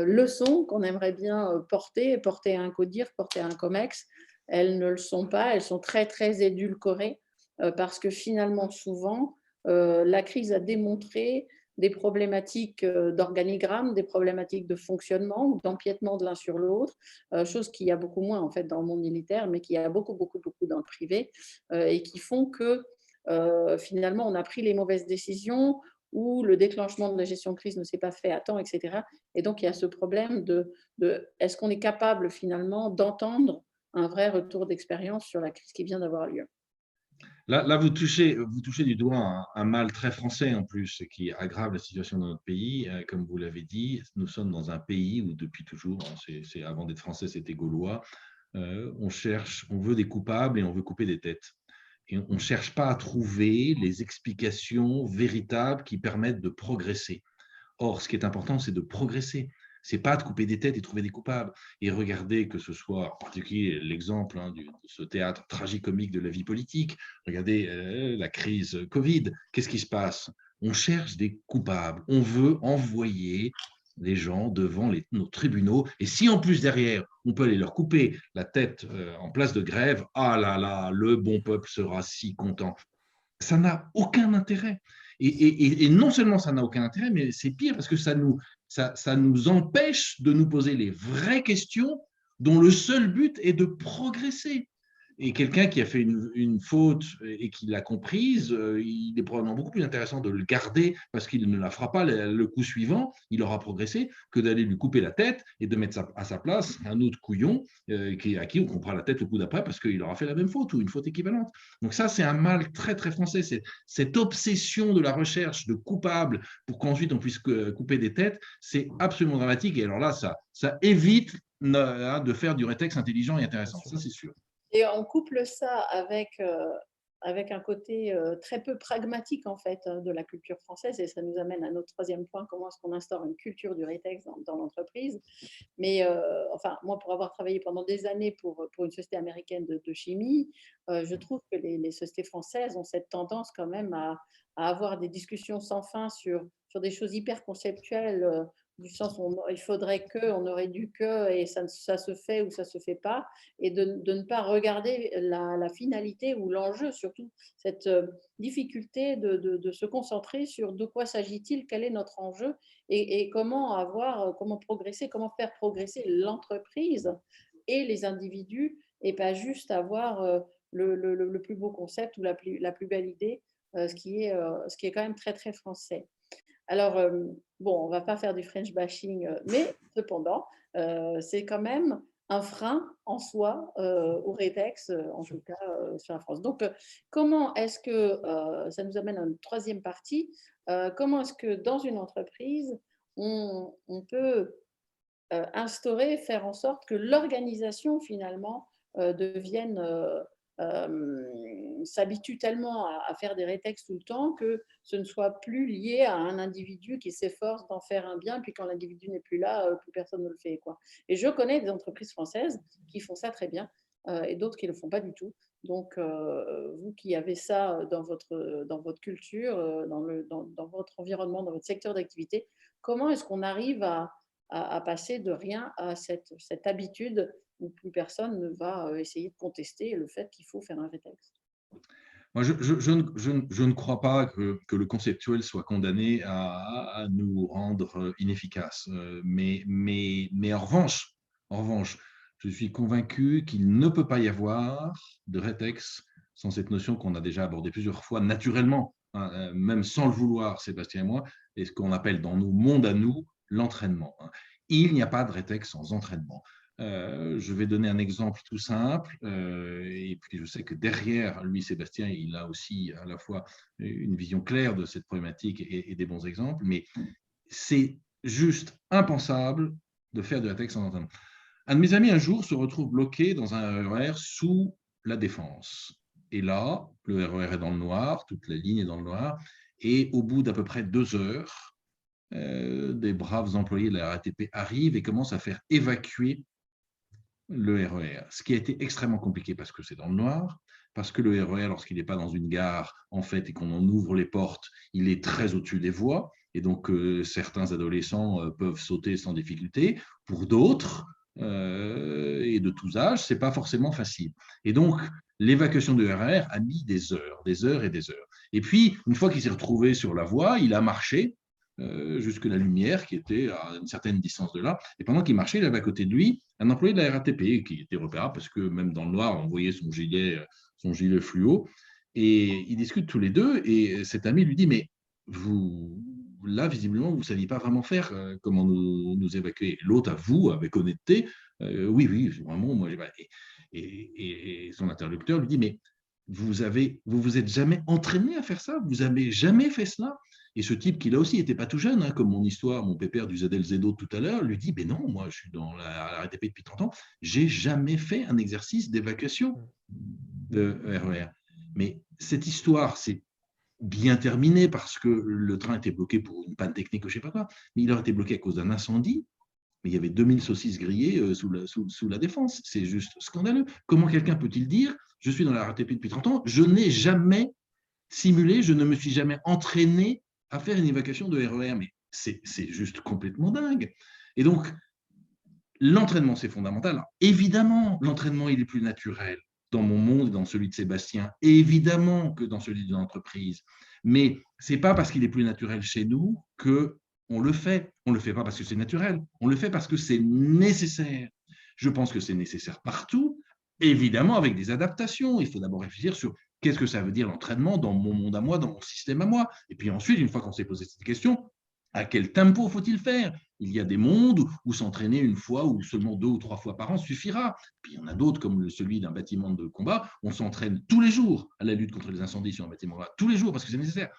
S1: leçons qu'on aimerait bien porter à un CODIR, porter à un COMEX, elles ne le sont pas, elles sont très, très édulcorées parce que finalement, souvent, la crise a démontré des problématiques d'organigramme, des problématiques de fonctionnement ou d'empiètement de l'un sur l'autre, chose qu'il y a beaucoup moins en fait dans le monde militaire, mais qu'il y a beaucoup, beaucoup, beaucoup dans le privé, et qui font que finalement, on a pris les mauvaises décisions, où le déclenchement de la gestion de crise ne s'est pas fait à temps, etc. Et donc, il y a ce problème de est-ce qu'on est capable finalement d'entendre un vrai retour d'expérience sur la crise qui vient d'avoir lieu.
S2: Là, vous touchez du doigt un mal très français en plus, qui aggrave la situation dans notre pays. Comme vous l'avez dit, nous sommes dans un pays où depuis toujours, avant d'être français, c'était gaulois, on veut des coupables et on veut couper des têtes. Et on ne cherche pas à trouver les explications véritables qui permettent de progresser. Or, ce qui est important, c'est de progresser. Ce n'est pas de couper des têtes et trouver des coupables. Et regardez que ce soit, en particulier, l'exemple de ce théâtre tragicomique de la vie politique. Regardez la crise Covid. Qu'est-ce qui se passe? On cherche des coupables. On veut envoyer les gens devant nos tribunaux. Et si en plus derrière, on peut aller leur couper la tête en place de grève, ah là là, le bon peuple sera si content. Ça n'a aucun intérêt. Et non seulement ça n'a aucun intérêt, mais c'est pire parce que ça nous empêche de nous poser les vraies questions dont le seul but est de progresser. Et quelqu'un qui a fait une faute et qui l'a comprise, il est probablement beaucoup plus intéressant de le garder parce qu'il ne la fera pas le coup suivant, il aura progressé, que d'aller lui couper la tête et de mettre à sa place un autre couillon à qui on coupera la tête le coup d'après parce qu'il aura fait la même faute ou une faute équivalente. Donc ça, c'est un mal très, très français. C'est cette obsession de la recherche de coupables pour qu'ensuite on puisse couper des têtes, c'est absolument dramatique. Et alors là, ça évite de faire du rétex intelligent et intéressant. Ça, c'est sûr.
S1: Et on couple ça avec un côté très peu pragmatique en fait de la culture française, et ça nous amène à notre troisième point, comment est-ce qu'on instaure une culture du rétex dans l'entreprise. Mais enfin, moi, pour avoir travaillé pendant des années pour une société américaine de chimie, je trouve que les sociétés françaises ont cette tendance quand même à avoir des discussions sans fin sur des choses hyper conceptuelles, du sens où il faudrait que, on aurait dû que, et ça se fait ou ça se fait pas, et de ne pas regarder la finalité ou l'enjeu, surtout cette difficulté de se concentrer sur de quoi s'agit-il, quel est notre enjeu, et comment progresser, comment faire progresser l'entreprise et les individus, et pas juste avoir le plus beau concept ou la plus belle idée, ce qui est quand même très, très français. Alors, bon, on ne va pas faire du French bashing, mais cependant, c'est quand même un frein en soi au rétex, en tout cas sur la France. Donc, comment est-ce que, ça nous amène à une troisième partie, comment est-ce que dans une entreprise, on peut instaurer, faire en sorte que l'organisation finalement devienne, s'habitue tellement à faire des rétextes tout le temps que ce ne soit plus lié à un individu qui s'efforce d'en faire un bien, puis quand l'individu n'est plus là, plus personne ne le fait, quoi. Et je connais des entreprises françaises qui font ça très bien et d'autres qui ne le font pas du tout. Donc, vous qui avez ça dans votre culture, dans votre environnement, dans votre secteur d'activité, comment est-ce qu'on arrive à passer de rien à cette habitude où plus personne ne va essayer de contester le fait qu'il faut faire un rétexte.
S2: Moi, je ne crois pas que le conceptuel soit condamné à nous rendre inefficaces. Mais en revanche, je suis convaincu qu'il ne peut pas y avoir de rétex sans cette notion qu'on a déjà abordée plusieurs fois naturellement, hein, même sans le vouloir, Sébastien et moi, et ce qu'on appelle dans nos mondes à nous l'entraînement. Hein. Il n'y a pas de rétex sans entraînement. Je vais donner un exemple tout simple, et puis je sais que derrière lui, Sébastien, il a aussi à la fois une vision claire de cette problématique et des bons exemples, mais c'est juste impensable de faire de la tech sans entraînement. Un de mes amis, un jour, se retrouve bloqué dans un RER sous la Défense. Et là, le RER est dans le noir, toute la ligne est dans le noir, et au bout d'à peu près 2 heures, des braves employés de la RATP arrivent et commencent à faire évacuer le RER, ce qui a été extrêmement compliqué parce que c'est dans le noir, parce que le RER, lorsqu'il n'est pas dans une gare, en fait, et qu'on en ouvre les portes, il est très au-dessus des voies, et donc certains adolescents peuvent sauter sans difficulté. Pour d'autres, et de tous âges, ce n'est pas forcément facile. Et donc, l'évacuation du RER a mis des heures et des heures. Et puis, une fois qu'il s'est retrouvé sur la voie, il a marché jusque la lumière qui était à une certaine distance de là. Et pendant qu'il marchait, il avait à côté de lui un employé de la RATP qui était repérable parce que même dans le noir, on voyait son gilet fluo. Et ils discutent tous les deux et cet ami lui dit, mais vous, là, visiblement, vous ne saviez pas vraiment faire comment nous évacuer. L'autre avoue avec honnêteté, oui, vraiment, moi, et son interlocuteur lui dit, mais vous êtes jamais entraîné à faire ça? Vous n'avez jamais fait cela? Et ce type, qui là aussi n'était pas tout jeune, hein, comme mon histoire, mon pépère du ZLZO tout à l'heure, lui dit, mais non, moi je suis dans la RATP depuis 30 ans, j'ai jamais fait un exercice d'évacuation de RER. Mais cette histoire, c'est bien terminé parce que le train était bloqué pour une panne technique ou je ne sais pas quoi, mais il aurait été bloqué à cause d'un incendie. Mais il y avait 2000 saucisses grillées sous la Défense. C'est juste scandaleux. Comment quelqu'un peut-il dire, je suis dans la RATP depuis 30 ans, je n'ai jamais simulé, je ne me suis jamais entraîné à faire une évacuation de RER, mais c'est juste complètement dingue. Et donc, l'entraînement, c'est fondamental. Alors, évidemment, l'entraînement, il est plus naturel dans mon monde et dans celui de Sébastien, évidemment que dans celui de l'entreprise. Mais ce n'est pas parce qu'il est plus naturel chez nous qu'on le fait. On ne le fait pas parce que c'est naturel, on le fait parce que c'est nécessaire. Je pense que c'est nécessaire partout, évidemment avec des adaptations. Il faut d'abord réfléchir sur qu'est-ce que ça veut dire l'entraînement dans mon monde à moi, dans mon système à moi. Et puis ensuite, une fois qu'on s'est posé cette question, à quel tempo faut-il faire? Il y a des mondes où s'entraîner une fois ou seulement 2 ou 3 fois par an suffira. Puis il y en a d'autres, comme celui d'un bâtiment de combat, on s'entraîne tous les jours à la lutte contre les incendies sur un bâtiment là, tous les jours parce que c'est nécessaire.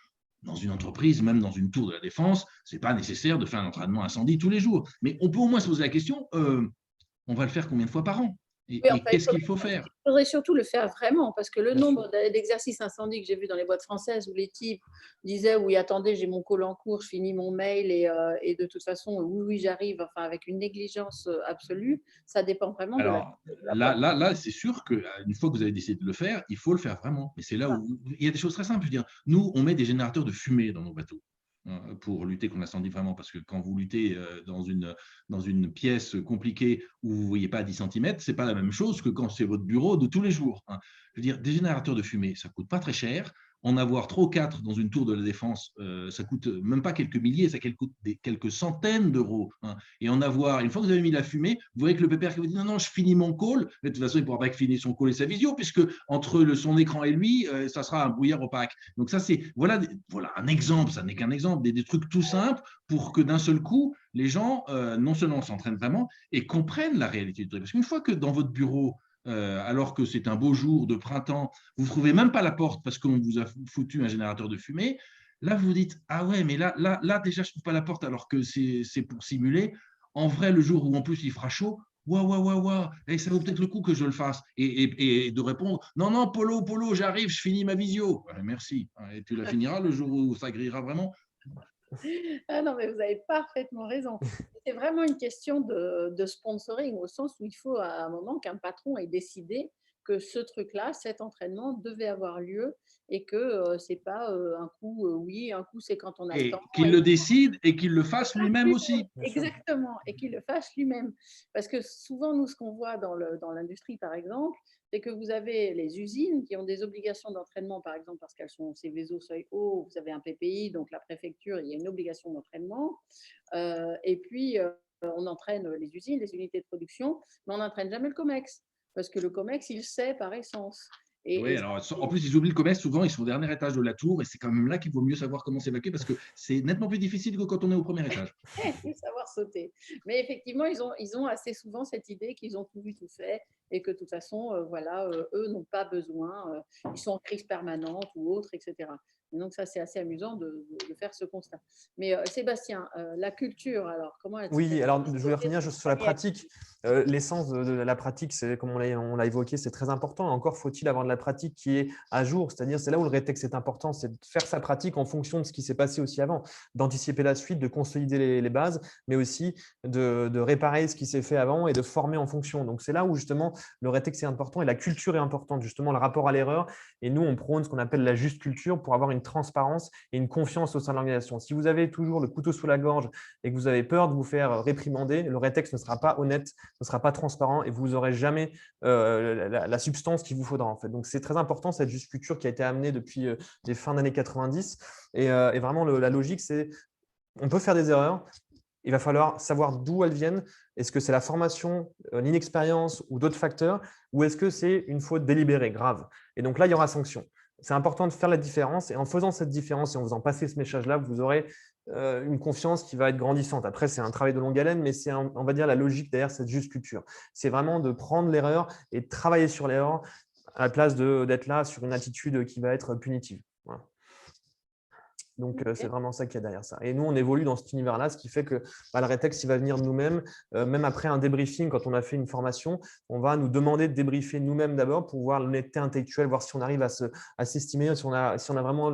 S2: Dans une entreprise, même dans une tour de la Défense, ce n'est pas nécessaire de faire un entraînement incendie tous les jours. Mais on peut au moins se poser la question, on va le faire combien de fois par an? Et
S1: Oui, enfin,
S2: qu'est-ce qu'il faut faire?
S1: il faudrait surtout le faire vraiment, parce que le
S2: Bien
S1: nombre
S2: sûr.
S1: d'exercices incendies que j'ai vus dans les boîtes françaises où les types disaient oui, attendez, j'ai mon call en cours, je finis mon mail et de toute façon, oui, j'arrive, enfin, avec une négligence absolue, ça dépend vraiment
S2: Alors
S1: de la boîte.
S2: là, c'est sûr qu'une fois que vous avez décidé de le faire, il faut le faire vraiment. Mais c'est là où il y a des choses très simples. Je veux dire, nous, on met des générateurs de fumée dans nos bateaux pour lutter contre l'incendie vraiment, parce que quand vous luttez dans une pièce compliquée où vous ne voyez pas à 10 cm, ce n'est pas la même chose que quand c'est votre bureau de tous les jours. Hein. Je veux dire, des générateurs de fumée, ça ne coûte pas très cher. en avoir 3 ou 4 dans une tour de la Défense, ça coûte même pas quelques milliers, ça coûte quelques centaines d'euros. Hein. Et en avoir, une fois que vous avez mis la fumée, vous voyez que le pépère qui vous dit non, je finis mon call, mais de toute façon, il ne pourra pas finir son call et sa visio, puisque entre son écran et lui, ça sera un brouillard opaque. Donc ça, c'est voilà un exemple, ça n'est qu'un exemple, des trucs tout simples pour que d'un seul coup, les gens, non seulement s'entraînent vraiment et comprennent la réalité du truc. Parce qu'une fois que dans votre bureau, alors que c'est un beau jour de printemps, vous ne trouvez même pas la porte parce qu'on vous a foutu un générateur de fumée, là, vous vous dites, ah ouais, mais là déjà, je ne trouve pas la porte alors que c'est pour simuler. En vrai, le jour où en plus il fera chaud, waouh, et ça vaut peut-être le coup que je le fasse. Et de répondre, non, Polo, j'arrive, je finis ma visio. Merci. Et tu la finiras le jour où ça grillera vraiment.
S1: Ah non, mais vous avez parfaitement raison. C'est vraiment une question de sponsoring, au sens où il faut à un moment qu'un patron ait décidé que ce truc-là, cet entraînement devait avoir lieu et que c'est pas un coup, oui, un coup c'est quand on a le
S2: Et
S1: temps.
S2: qu'il le décide et qu'il le fasse lui-même aussi.
S1: Exactement, et qu'il le fasse lui-même. Parce que souvent, nous, ce qu'on voit dans l'industrie, par exemple, c'est que vous avez les usines qui ont des obligations d'entraînement, par exemple, parce qu'elles sont Céveso seuil haut, vous avez un PPI, donc la préfecture, il y a une obligation d'entraînement. Et puis, on entraîne les usines, les unités de production, mais on n'entraîne jamais le COMEX, parce que le COMEX, il sait par essence.
S2: Oui, alors en plus, ils oublient le commerce, souvent ils sont au dernier étage de la tour et c'est quand même là qu'il vaut mieux savoir comment s'évacuer parce que c'est nettement plus difficile que quand on est au premier étage.
S1: Et savoir sauter. Mais effectivement, ils ont assez souvent cette idée qu'ils ont tout vu, tout fait et que de toute façon, voilà, eux n'ont pas besoin, ils sont en crise permanente ou autre, etc. Et donc ça, c'est assez amusant de faire ce constat. Mais Sébastien, la culture, alors, comment elle
S3: Oui, alors je voulais
S1: développer
S3: revenir juste sur la pratique. L'essence de la pratique, c'est comme on l'a évoqué, c'est très important. Et encore faut-il avoir de la pratique qui est à jour, c'est-à-dire c'est là où le rétex est important, c'est de faire sa pratique en fonction de ce qui s'est passé aussi avant, d'anticiper la suite, de consolider les bases, mais aussi de réparer ce qui s'est fait avant et de former en fonction. Donc c'est là où justement le rétex est important et la culture est importante, justement le rapport à l'erreur. Et nous, on prône ce qu'on appelle la juste culture pour avoir une transparence et une confiance au sein de l'organisation. Si vous avez toujours le couteau sous la gorge et que vous avez peur de vous faire réprimander, le rétex ne sera pas honnête, ne sera pas transparent et vous n'aurez jamais la substance qu'il vous faudra en fait. Donc c'est très important cette juste culture qui a été amenée depuis les fins d'années 90 et vraiment la logique c'est on peut faire des erreurs, il va falloir savoir d'où elles viennent. Est-ce que c'est la formation, l'inexpérience ou d'autres facteurs ou est-ce que c'est une faute délibérée, grave? Et donc là, il y aura sanction. C'est important de faire la différence et en faisant cette différence et en faisant passer ce message-là, vous aurez une confiance qui va être grandissante. Après, c'est un travail de longue haleine, mais c'est, on va dire, la logique derrière cette juste culture. C'est vraiment de prendre l'erreur et de travailler sur l'erreur à la place d'être là sur une attitude qui va être punitive. Voilà. Donc, c'est vraiment ça qu'il y a derrière ça. Et nous, on évolue dans cet univers-là, ce qui fait que le rétex, il va venir de nous-mêmes. Même après un débriefing, quand on a fait une formation, on va nous demander de débriefer nous-mêmes d'abord pour voir l'honnêteté intellectuelle, voir si on arrive à s'estimer, si on a vraiment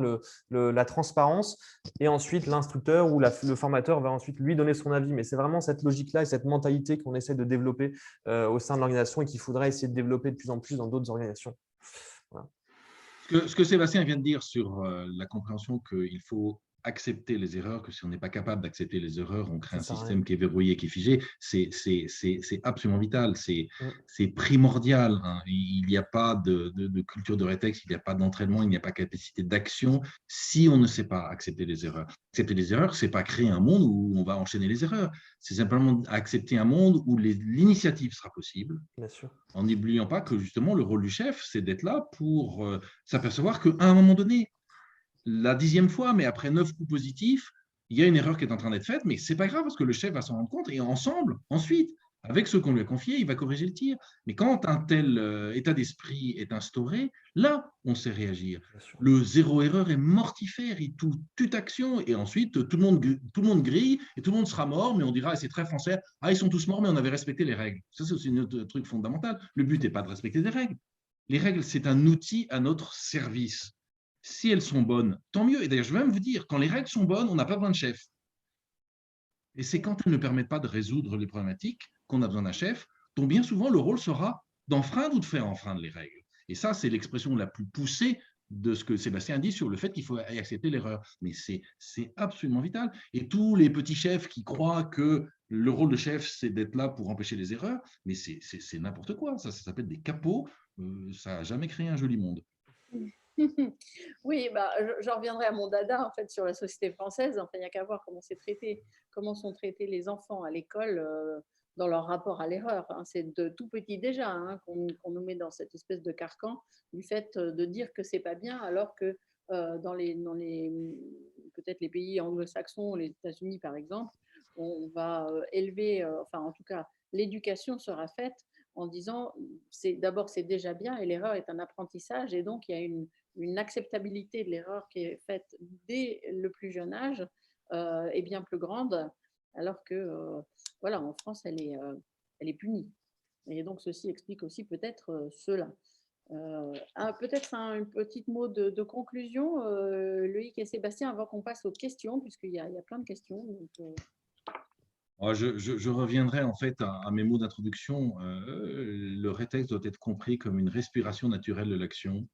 S3: la transparence. Et ensuite, l'instructeur ou le formateur va ensuite lui donner son avis. Mais c'est vraiment cette logique-là et cette mentalité qu'on essaie de développer au sein de l'organisation et qu'il faudrait essayer de développer de plus en plus dans d'autres organisations. Voilà.
S2: Ce que Sébastien vient de dire sur la compréhension qu'il faut accepter les erreurs, que si on n'est pas capable d'accepter les erreurs, on crée un système qui est verrouillé, qui est figé, c'est absolument vital, c'est primordial. Hein. Il n'y a pas de culture de rétex, il n'y a pas d'entraînement, il n'y a pas de capacité d'action si on ne sait pas accepter les erreurs. Accepter les erreurs, ce n'est pas créer un monde où on va enchaîner les erreurs, c'est simplement accepter un monde où l'initiative sera possible.
S3: Bien sûr.
S2: En n'oubliant pas que justement le rôle du chef, c'est d'être là pour s'apercevoir qu'à un moment donné, la 10e fois, mais après 9 coups positifs, il y a une erreur qui est en train d'être faite, mais ce n'est pas grave parce que le chef va s'en rendre compte et ensemble, ensuite, avec ce qu'on lui a confié, il va corriger le tir. Mais quand un tel état d'esprit est instauré, là, on sait réagir. Le zéro erreur est mortifère, il tue action et ensuite, tout le monde grille et tout le monde sera mort, mais on dira, et c'est très français, ah, ils sont tous morts, mais on avait respecté les règles. Ça, c'est aussi un autre truc fondamental. Le but n'est pas de respecter des règles. Les règles, c'est un outil à notre service. Si elles sont bonnes, tant mieux. Et d'ailleurs, je vais même vous dire, quand les règles sont bonnes, on n'a pas besoin de chef. Et c'est quand elles ne permettent pas de résoudre les problématiques qu'on a besoin d'un chef, dont bien souvent le rôle sera d'enfreindre ou de faire enfreindre les règles. Et ça, c'est l'expression la plus poussée de ce que Sébastien dit sur le fait qu'il faut accepter l'erreur. Mais c'est absolument vital. Et tous les petits chefs qui croient que le rôle de chef, c'est d'être là pour empêcher les erreurs, mais c'est n'importe quoi. Ça s'appelle des capots. Ça n'a jamais créé un joli monde.
S1: Oui, bah, j'en reviendrai à mon dada en fait sur la société française. Enfin, il n'y a qu'à voir comment sont traités les enfants à l'école dans leur rapport à l'erreur, hein. C'est de tout petit déjà, hein, qu'on nous met dans cette espèce de carcan du fait de dire que c'est pas bien, alors que dans les peut-être les pays anglo-saxons, les États-Unis par exemple, on va élever, enfin en tout cas, l'éducation sera faite en disant d'abord c'est déjà bien et l'erreur est un apprentissage et donc il y a une acceptabilité de l'erreur qui est faite dès le plus jeune âge est bien plus grande, alors que voilà, en France, elle est punie. Et donc, ceci explique aussi peut-être cela. Peut-être un petit mot de conclusion, Loïc et Sébastien, avant qu'on passe aux questions, puisqu'il y a plein de questions. Donc,
S2: Je reviendrai en fait à mes mots d'introduction. Le rétexte doit être compris comme une respiration naturelle de l'action.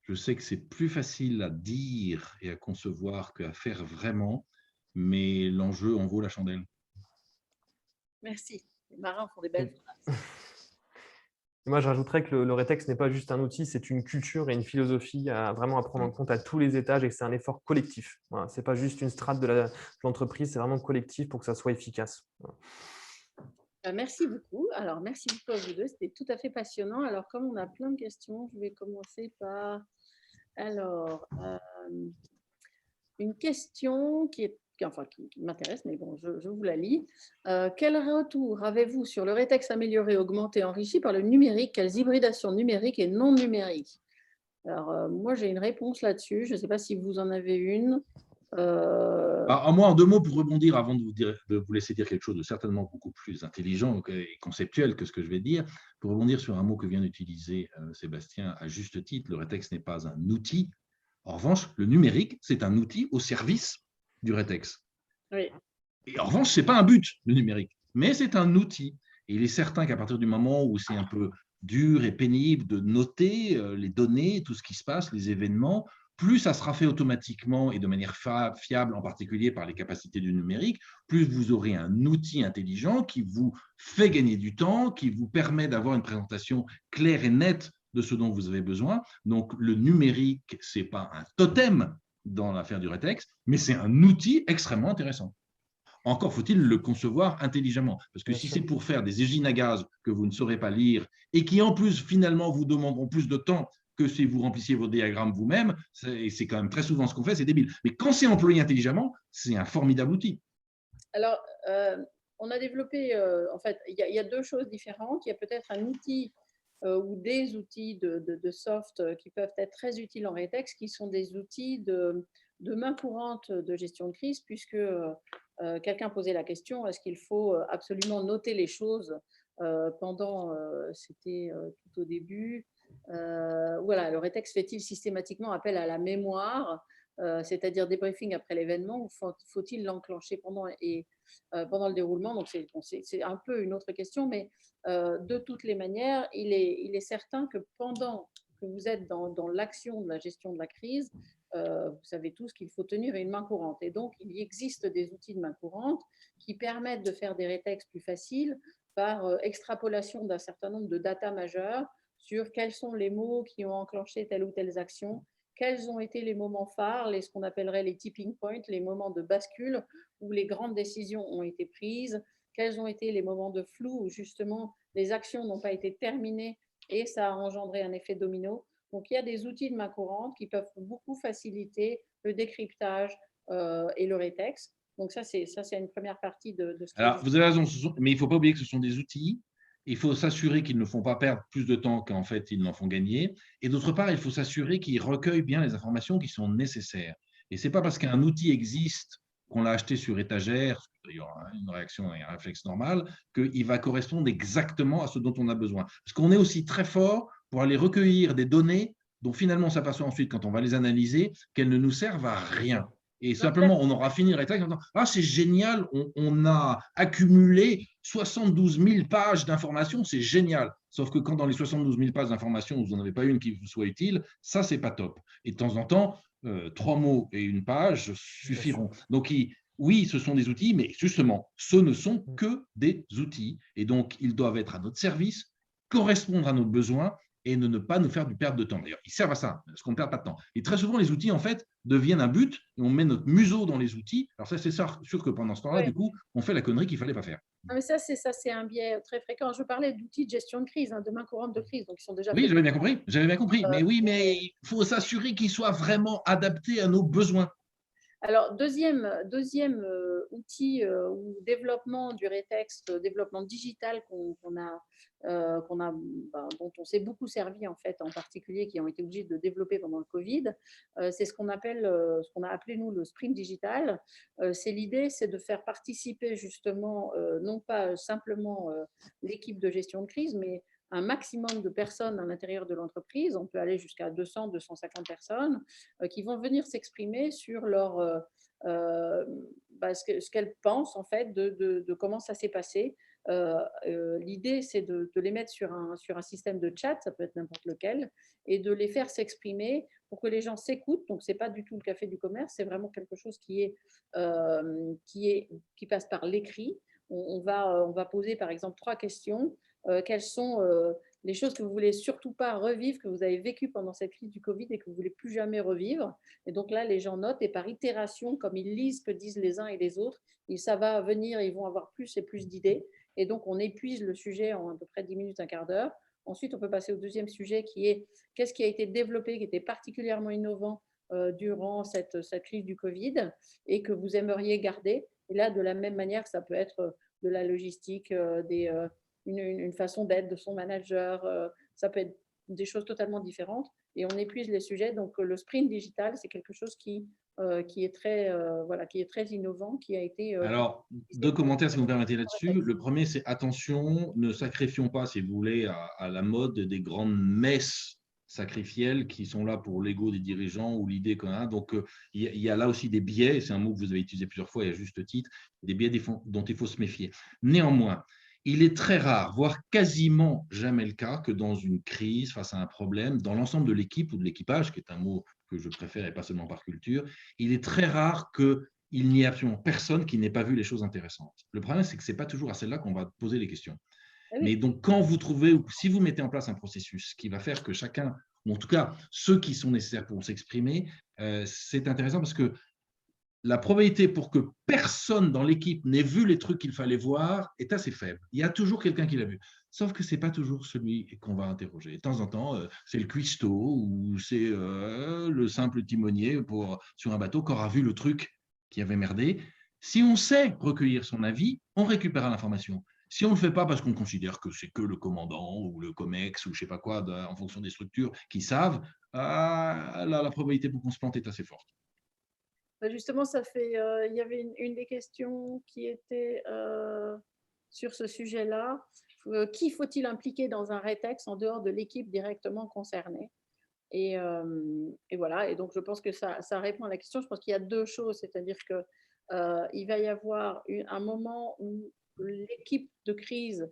S2: Je sais que c'est plus facile à dire et à concevoir qu'à faire vraiment, mais l'enjeu en vaut la chandelle.
S1: merci. Les marins font des belles phrases.
S3: Moi, je rajouterais que le rétexte n'est pas juste un outil, c'est une culture et une philosophie vraiment à prendre en compte à tous les étages et que c'est un effort collectif. Voilà, ce n'est pas juste une strate de l'entreprise, c'est vraiment collectif pour que ça soit efficace. Voilà.
S1: Merci beaucoup. Alors, merci beaucoup à vous deux. C'était tout à fait passionnant. Alors, comme on a plein de questions, je vais commencer par une question qui m'intéresse, mais bon, je vous la lis. Quel retour avez-vous sur le rétexte amélioré, augmenté, enrichi par le numérique? Quelles hybridations numériques et non numériques? Alors, moi, j'ai une réponse là-dessus. Je ne sais pas si vous en avez une.
S2: Moi, en 2 mots, pour rebondir, avant de vous laisser dire quelque chose de certainement beaucoup plus intelligent et conceptuel que ce que je vais dire, pour rebondir sur un mot que vient d'utiliser Sébastien à juste titre, le rétexte n'est pas un outil. En revanche, le numérique, c'est un outil au service du rétexte.
S1: Oui.
S2: Et en revanche, ce n'est pas un but, le numérique, mais c'est un outil. Et il est certain qu'à partir du moment où c'est un peu dur et pénible de noter les données, tout ce qui se passe, les événements, plus ça sera fait automatiquement et de manière fiable, en particulier par les capacités du numérique, plus vous aurez un outil intelligent qui vous fait gagner du temps, qui vous permet d'avoir une présentation claire et nette de ce dont vous avez besoin. Donc, le numérique, ce n'est pas un totem dans l'affaire du rétexte, mais c'est un outil extrêmement intéressant. Encore faut-il le concevoir intelligemment. Parce que si c'est pour faire des usines à gaz que vous ne saurez pas lire et qui, en plus, finalement, vous demanderont plus de temps que si vous remplissiez vos diagrammes vous-même, c'est quand même très souvent ce qu'on fait, c'est débile. Mais quand c'est employé intelligemment, c'est un formidable outil.
S1: Alors, on a développé, en fait, il y a 2 choses différentes. Il y a peut-être un outil ou des outils de soft qui peuvent être très utiles en rétexte, qui sont des outils de main courante de gestion de crise, puisque quelqu'un posait la question, est-ce qu'il faut absolument noter les choses pendant, c'était tout au début, voilà, le rétexte fait-il systématiquement appel à la mémoire, c'est-à-dire débriefing après l'événement, ou faut-il l'enclencher pendant le déroulement? Donc, c'est un peu une autre question, mais de toutes les manières, il est certain que pendant que vous êtes dans l'action de la gestion de la crise, vous savez tous qu'il faut tenir une main courante. Et donc, il existe des outils de main courante qui permettent de faire des rétextes plus faciles par extrapolation d'un certain nombre de data majeures sur quels sont les mots qui ont enclenché telle ou telle action, quels ont été les moments phares, ce qu'on appellerait les tipping points, les moments de bascule où les grandes décisions ont été prises, quels ont été les moments de flou où justement les actions n'ont pas été terminées et ça a engendré un effet domino. Donc, il y a des outils de main courante qui peuvent beaucoup faciliter le décryptage et le rétexte. Donc, ça, c'est une première partie de ce qui
S2: Alors, vous avez raison, mais il ne faut pas oublier que ce sont des outils. Il faut s'assurer qu'ils ne font pas perdre plus de temps qu'en fait, ils n'en font gagner. Et d'autre part, il faut s'assurer qu'ils recueillent bien les informations qui sont nécessaires. Et ce n'est pas parce qu'un outil existe, qu'on l'a acheté sur étagère, d'ailleurs une réaction et un réflexe normal, qu'il va correspondre exactement à ce dont on a besoin. Parce qu'on est aussi très fort pour aller recueillir des données dont finalement on s'aperçoit ensuite, quand on va les analyser, qu'elles ne nous servent à rien. Et simplement, on aura fini le rétexte en disant « Ah, c'est génial, on a accumulé 72 000 pages d'informations, c'est génial. » Sauf que quand dans les 72 000 pages d'informations, vous n'en avez pas une qui vous soit utile, ça, c'est pas top. Et de temps en temps, 3 mots et une page suffiront. Donc, oui, ce sont des outils, mais justement, ce ne sont que des outils. Et donc, ils doivent être à notre service, correspondre à nos besoins et de ne pas nous faire du perte de temps. D'ailleurs, ils servent à ça, parce qu'on ne perd pas de temps. Et très souvent, les outils, en fait, deviennent un but et on met notre museau dans les outils. Alors ça, c'est sûr que pendant ce temps-là,
S1: Ouais.
S2: du coup, on fait la connerie qu'il ne fallait pas faire.
S1: Non, mais ça, c'est un biais très fréquent. Je parlais d'outils de gestion de crise, de main courante de crise, donc ils sont déjà
S2: Oui,
S1: faits.
S2: j'avais bien compris. Mais oui, mais il faut s'assurer qu'ils soient vraiment adaptés à nos besoins.
S1: Alors, deuxième outil ou développement du rétexte, développement digital dont on s'est beaucoup servi en fait, en particulier, qui ont été obligés de développer pendant le Covid, c'est ce qu'on a appelé nous le sprint digital. C'est l'idée, c'est de faire participer justement, non pas simplement l'équipe de gestion de crise, mais un maximum de personnes à l'intérieur de l'entreprise. On peut aller jusqu'à 200, 250 personnes qui vont venir s'exprimer sur ce qu'elles pensent en fait de comment ça s'est passé. L'idée, c'est de les mettre sur un système de chat, ça peut être n'importe lequel, et de les faire s'exprimer pour que les gens s'écoutent. Donc, ce n'est pas du tout le café du commerce, c'est vraiment quelque chose qui passe par l'écrit. On va poser par exemple 3 questions. Quelles sont les choses que vous ne voulez surtout pas revivre, que vous avez vécues pendant cette crise du Covid et que vous ne voulez plus jamais revivre. Et donc là, les gens notent et par itération, comme ils lisent ce que disent les uns et les autres, ça va venir, ils vont avoir plus et plus d'idées. Et donc, on épuise le sujet en à peu près 10 minutes, un quart d'heure. Ensuite, on peut passer au deuxième sujet qui est qu'est-ce qui a été développé, qui était particulièrement innovant durant cette crise du Covid et que vous aimeriez garder. Et là, de la même manière, ça peut être de la logistique, une façon d'être de son manager, ça peut être des choses totalement différentes et on épuise les sujets. Donc, le sprint digital, c'est quelque chose qui est très innovant, qui a été…
S2: Alors, 2 commentaires, si vous me permettez là-dessus. Le premier, c'est attention, ne sacrifions pas, si vous voulez, à la mode des grandes messes sacrificielles qui sont là pour l'ego des dirigeants ou l'idée qu'on a. Donc, il y a là aussi des biais, c'est un mot que vous avez utilisé plusieurs fois et à juste titre, des biais dont il faut se méfier. Néanmoins, il est très rare, voire quasiment jamais le cas, que dans une crise, face à un problème, dans l'ensemble de l'équipe ou de l'équipage, qui est un mot que je préfère et pas seulement par culture, il est très rare qu'il n'y ait absolument personne qui n'ait pas vu les choses intéressantes. Le problème, c'est que ce n'est pas toujours à celle-là qu'on va poser les questions.
S1: Ah oui.
S2: Mais donc, quand vous trouvez, ou si vous mettez en place un processus qui va faire que chacun, ou en tout cas ceux qui sont nécessaires pour s'exprimer, c'est intéressant parce que la probabilité pour que personne dans l'équipe n'ait vu les trucs qu'il fallait voir est assez faible. Il y a toujours quelqu'un qui l'a vu. Sauf que ce n'est pas toujours celui qu'on va interroger. De temps en temps, c'est le cuistot ou c'est le simple timonier sur un bateau qui aura vu le truc qui avait merdé. Si on sait recueillir son avis, on récupérera l'information. Si on ne le fait pas parce qu'on considère que c'est que le commandant ou le COMEX ou je ne sais pas quoi, en fonction des structures qui savent, la probabilité pour qu'on se plante est assez forte.
S1: Justement, il y avait une des questions qui était sur ce sujet-là. Qui faut-il impliquer dans un rétex en dehors de l'équipe directement concernée ? Et voilà. Et donc, je pense que ça répond à la question. Je pense qu'il y a 2 choses, c'est-à-dire que il va y avoir un moment où l'équipe de crise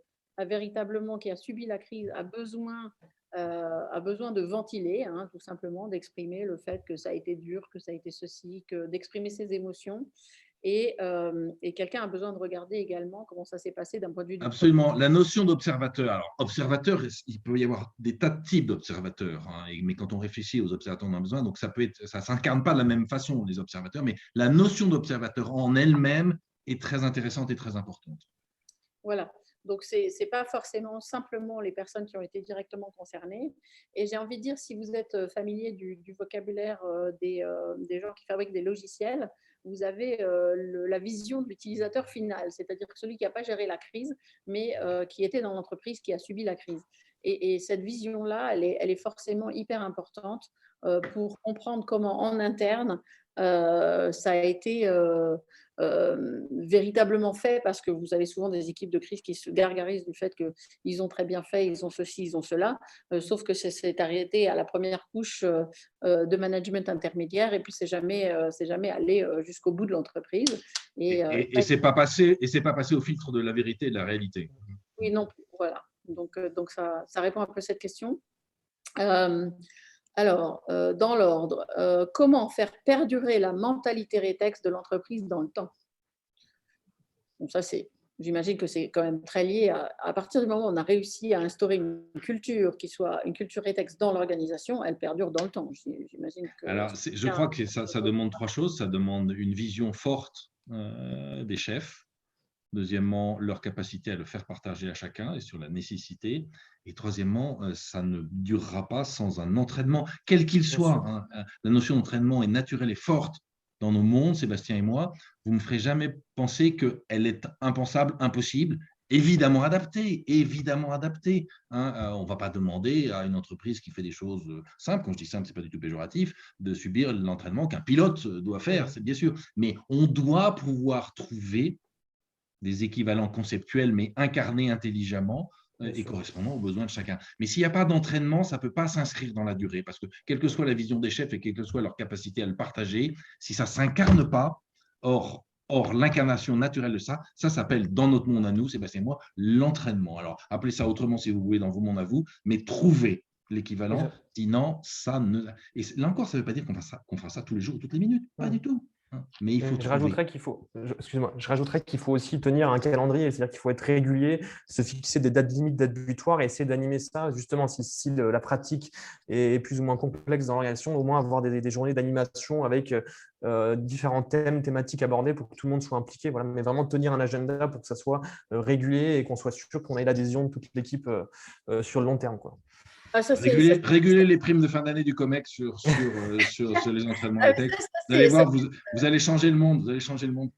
S1: qui a subi la crise, a besoin de ventiler, tout simplement, d'exprimer le fait que ça a été dur, que ça a été ceci, d'exprimer ses émotions. Et quelqu'un a besoin de regarder également comment ça s'est passé d'un point de vue…
S2: Absolument. La notion d'observateur. Alors, observateur, il peut y avoir des tas de types d'observateurs, mais quand on réfléchit aux observateurs, on a besoin. Donc, ça ne s'incarne pas de la même façon, les observateurs, mais la notion d'observateur en elle-même est très intéressante et très importante.
S1: Voilà. Donc, ce n'est pas forcément simplement les personnes qui ont été directement concernées. Et j'ai envie de dire, si vous êtes familier du vocabulaire des gens qui fabriquent des logiciels, vous avez la vision de l'utilisateur final, c'est-à-dire celui qui n'a pas géré la crise, mais qui était dans l'entreprise, qui a subi la crise. Et cette vision-là, elle est forcément hyper importante pour comprendre comment, en interne, ça a été… véritablement fait, parce que vous avez souvent des équipes de crise qui se gargarisent du fait qu'ils ont très bien fait, ils ont ceci, ils ont cela, sauf que c'est arrêté à la première couche de management intermédiaire et puis c'est jamais allé jusqu'au bout de l'entreprise.
S2: Et c'est pas passé au filtre de la vérité et de la réalité.
S1: Oui, non plus. Voilà. Donc ça répond un peu à cette question. Alors, dans l'ordre, comment faire perdurer la mentalité rétex de l'entreprise dans le temps ? Donc ça, c'est j'imagine que c'est quand même très lié à partir du moment où on a réussi à instaurer une culture qui soit une culture rétex dans l'organisation, elle perdure dans le temps. J'imagine que
S2: Alors, je crois que ça demande trois choses. Ça demande une vision forte des chefs. Deuxièmement, leur capacité à le faire partager à chacun et sur la nécessité. Et troisièmement, ça ne durera pas sans un entraînement, quel qu'il
S3: Bien
S2: soit,
S3: sûr.
S2: hein. La notion d'entraînement est naturelle et forte dans nos mondes, Sébastien et moi. Vous ne me ferez jamais penser qu'elle est impensable, impossible. Évidemment adaptée, évidemment adaptée, hein. On ne va pas demander à une entreprise qui fait des choses simples, quand je dis simple, ce n'est pas du tout péjoratif, de subir l'entraînement qu'un pilote doit faire, c'est bien sûr. Mais on doit pouvoir trouver des équivalents conceptuels, mais incarnés intelligemment et correspondant aux besoins de chacun. Mais s'il n'y a pas d'entraînement, ça ne peut pas s'inscrire dans la durée, parce que quelle que soit la vision des chefs et quelle que soit leur capacité à le partager, si ça ne s'incarne pas, or l'incarnation naturelle de ça s'appelle dans notre monde à nous, Sébastien et moi, l'entraînement. Alors, appelez ça autrement si vous voulez dans vos mondes à vous, mais trouvez l'équivalent, sinon ça ne… Et là encore, ça ne veut pas dire qu'on fera ça tous les jours, toutes les minutes, pas du tout. Mais il faut
S3: Je
S2: trouver.
S3: rajouterais je rajouterais qu'il faut aussi tenir un calendrier, c'est-à-dire qu'il faut être régulier, se fixer des dates limites, dates butoirs et essayer d'animer ça. Justement, si la pratique est plus ou moins complexe dans l'organisation, au moins avoir des journées d'animation avec différents thèmes, thématiques abordés pour que tout le monde soit impliqué. Voilà. Mais vraiment tenir un agenda pour que ça soit régulier et qu'on soit sûr qu'on ait l'adhésion de toute l'équipe sur le long terme, quoi.
S2: Réguler les primes de fin d'année du COMEX sur les entraînements rétex. Vous allez voir, vous allez changer le monde. Vous allez changer le monde.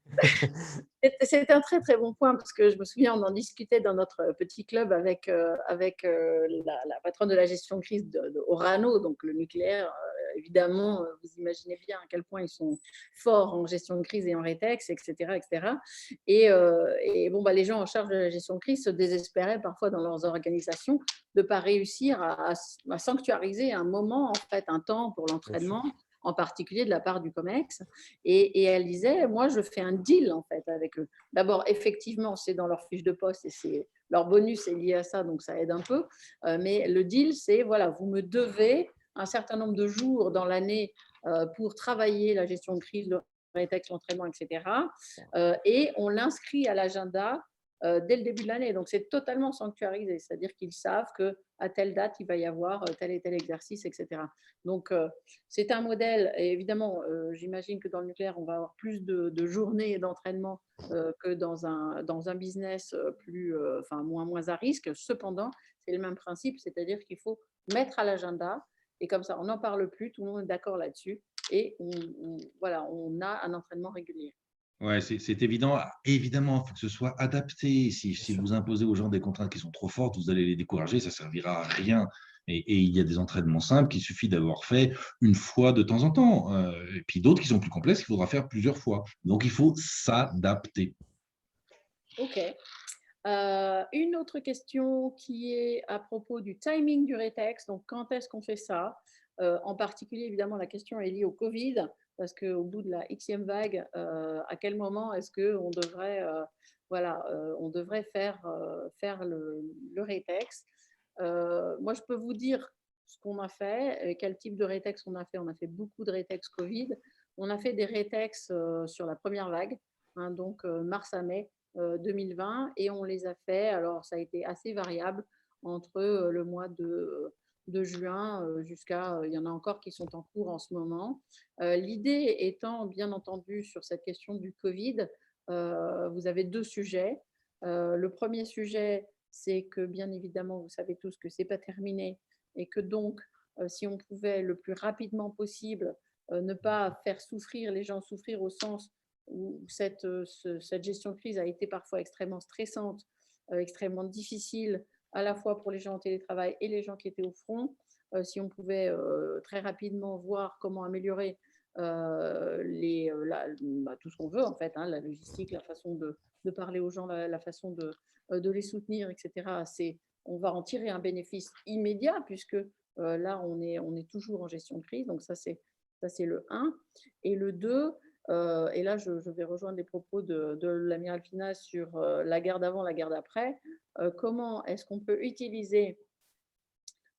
S1: C'est un très très bon point parce que je me souviens, on en discutait dans notre petit club avec la patronne de la gestion de crise d'Orano, donc le nucléaire. Évidemment, vous imaginez bien à quel point ils sont forts en gestion de crise et en rétex, etc. etc. Et bon, les gens en charge de la gestion de crise se désespéraient parfois dans leurs organisations de ne pas réussir à sanctuariser un moment, en fait, un temps pour l'entraînement, en particulier de la part du COMEX. Et elle disait, moi, je fais un deal, en fait, avec eux. D'abord, effectivement, c'est dans leur fiche de poste et leur bonus est lié à ça, donc ça aide un peu. Mais le deal, c'est, voilà, vous me devez un certain nombre de jours dans l'année pour travailler la gestion de crise, le rétex, l'entraînement, etc. Et on l'inscrit à l'agenda dès le début de l'année. Donc, c'est totalement sanctuarisé, c'est-à-dire qu'ils savent qu'à telle date, il va y avoir tel et tel exercice, etc. Donc, c'est un modèle, et évidemment, j'imagine que dans le nucléaire, on va avoir plus de journées d'entraînement que dans un business moins à risque. Cependant, c'est le même principe, c'est-à-dire qu'il faut mettre à l'agenda, et comme ça, on n'en parle plus, tout le monde est d'accord là-dessus, et on a un entraînement régulier.
S2: Ouais, c'est évident. Évidemment, il faut que ce soit adapté. Si vous imposez aux gens des contraintes qui sont trop fortes, vous allez les décourager, ça ne servira à rien. Et il y a des entraînements simples qu'il suffit d'avoir fait une fois de temps en temps. Et puis d'autres qui sont plus complexes qu'il faudra faire plusieurs fois. Donc, il faut s'adapter.
S1: OK. Une autre question qui est à propos du timing du rétex. Donc, quand est-ce qu'on fait ça? En particulier, évidemment, la question est liée au Covid, parce qu'au bout de la Xème vague, à quel moment est-ce qu'on devrait, on devrait faire le rétex? Moi, je peux vous dire ce qu'on a fait, et quel type de rétex on a fait. On a fait beaucoup de rétex Covid. On a fait des rétex sur la première vague, hein, donc mars à mai 2020, et on les a fait. Alors, ça a été assez variable entre le mois de juin jusqu'à, il y en a encore qui sont en cours en ce moment. L'idée étant, bien entendu, sur cette question du Covid, vous avez deux sujets. Le premier sujet, c'est que, bien évidemment, vous savez tous que ce n'est pas terminé et que donc, si on pouvait le plus rapidement possible ne pas faire souffrir les gens, souffrir au sens où cette gestion de crise a été parfois extrêmement stressante, extrêmement difficile, à la fois pour les gens en télétravail et les gens qui étaient au front. Si on pouvait très rapidement voir comment améliorer tout ce qu'on veut, en fait, hein, la logistique, la façon de parler aux gens, la façon de les soutenir, etc. On va en tirer un bénéfice immédiat, puisque là, on est toujours en gestion de crise. Donc, ça, c'est le 1. Et le 2, et là, je vais rejoindre les propos de l'amiral Finaz sur la guerre d'avant, la guerre d'après. Comment est-ce qu'on peut utiliser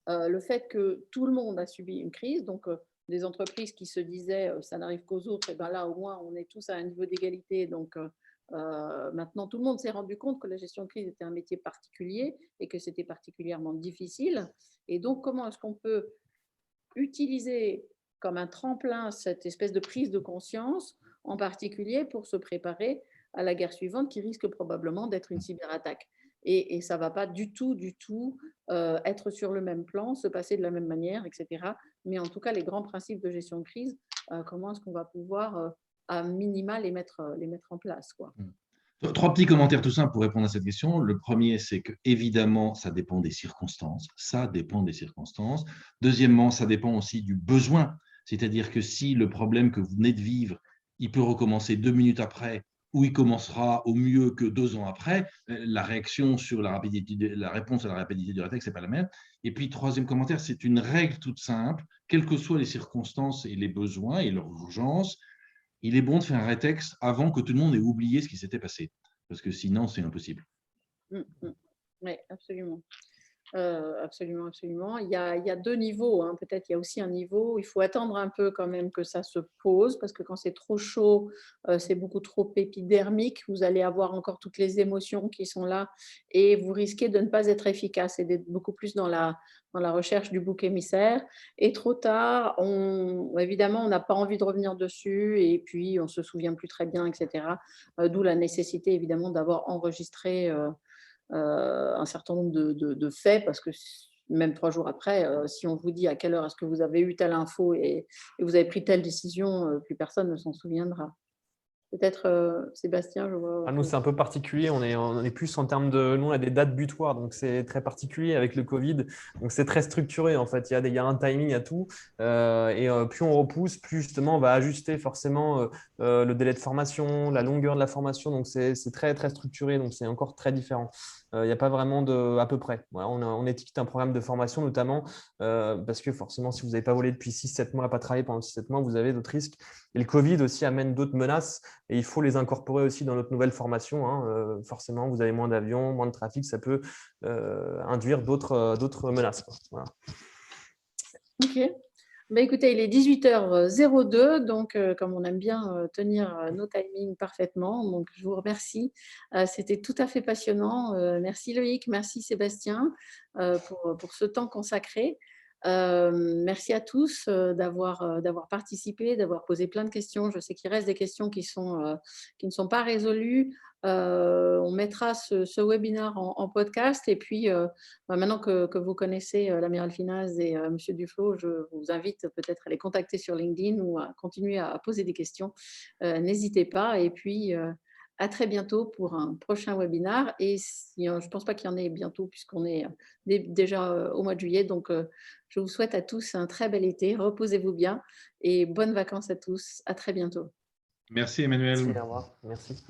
S1: le fait que tout le monde a subi une crise, donc des entreprises qui se disaient ça n'arrive qu'aux autres, et bien là, au moins, on est tous à un niveau d'égalité, donc Maintenant, tout le monde s'est rendu compte que la gestion de crise était un métier particulier et que c'était particulièrement difficile. Et donc, comment est-ce qu'on peut utiliser comme un tremplin cette espèce de prise de conscience, en particulier pour se préparer à la guerre suivante qui risque probablement d'être une cyberattaque. Et ça ne va pas du tout être sur le même plan, se passer de la même manière, etc. Mais en tout cas, les grands principes de gestion de crise, comment est-ce qu'on va pouvoir, à minima, les mettre en place, quoi.
S2: Trois petits commentaires tout simples pour répondre à cette question. Le premier, c'est que évidemment, ça dépend des circonstances. Ça dépend des circonstances. Deuxièmement, ça dépend aussi du besoin. C'est-à-dire que si le problème que vous venez de vivre, il peut recommencer 2 minutes après, ou il commencera au mieux que 2 ans après, la réaction sur la rapidité, la réponse à la rapidité du rétexte, c'est pas la même. Et puis, troisième commentaire, c'est une règle toute simple, quelles que soient les circonstances et les besoins et leur urgence, il est bon de faire un rétexte avant que tout le monde ait oublié ce qui s'était passé, parce que sinon, c'est impossible.
S1: Oui, absolument. Absolument, absolument. Il y a 2 niveaux, hein. Peut-être il y a aussi un niveau où il faut attendre un peu quand même que ça se pose, parce que quand c'est trop chaud, c'est beaucoup trop épidermique. Vous allez avoir encore toutes les émotions qui sont là et vous risquez de ne pas être efficace et d'être beaucoup plus dans la recherche du bouc émissaire. Et trop tard, évidemment, on n'a pas envie de revenir dessus et puis on ne se souvient plus très bien, etc. D'où la nécessité, évidemment, d'avoir enregistré un certain nombre de faits, parce que même 3 jours après, si on vous dit à quelle heure est-ce que vous avez eu telle info et vous avez pris telle décision, plus personne ne s'en souviendra. Peut-être, Sébastien, je vois.
S3: Nous, c'est un peu particulier. On est plus en termes de. Nous, on a des dates butoirs, donc c'est très particulier avec le Covid. Donc, c'est très structuré en fait. Il y a un timing à tout. Plus on repousse, plus justement on va ajuster forcément le délai de formation, la longueur de la formation. Donc, c'est très, très structuré. Donc, c'est encore très différent. Il n'y a pas vraiment de à peu près. Voilà, on étiquette un programme de formation notamment parce que forcément, si vous n'avez pas volé depuis 6-7 mois, pas travaillé pendant 6-7 mois, vous avez d'autres risques. Et le Covid aussi amène d'autres menaces et il faut les incorporer aussi dans notre nouvelle formation. Hein. Forcément, vous avez moins d'avions, moins de trafic, ça peut induire d'autres menaces. Voilà.
S1: Ok. Écoutez, il est 18h02, donc comme on aime bien tenir nos timings parfaitement, donc je vous remercie. C'était tout à fait passionnant. Merci Loïc, merci Sébastien pour ce temps consacré. Merci à tous d'avoir participé, d'avoir posé plein de questions. Je sais qu'il reste des questions qui ne sont pas résolues. On mettra ce webinaire en podcast et puis maintenant que vous connaissez l'amiral Finaz et Monsieur Duflo, je vous invite peut-être à les contacter sur LinkedIn ou à continuer à poser des questions. N'hésitez pas et puis à très bientôt pour un prochain webinaire. Et je ne pense pas qu'il y en ait bientôt puisqu'on est déjà au mois de juillet. Donc, je vous souhaite à tous un très bel été. Reposez-vous bien et bonnes vacances à tous. À très bientôt.
S2: Merci Emmanuel.
S3: Merci, au revoir. Merci.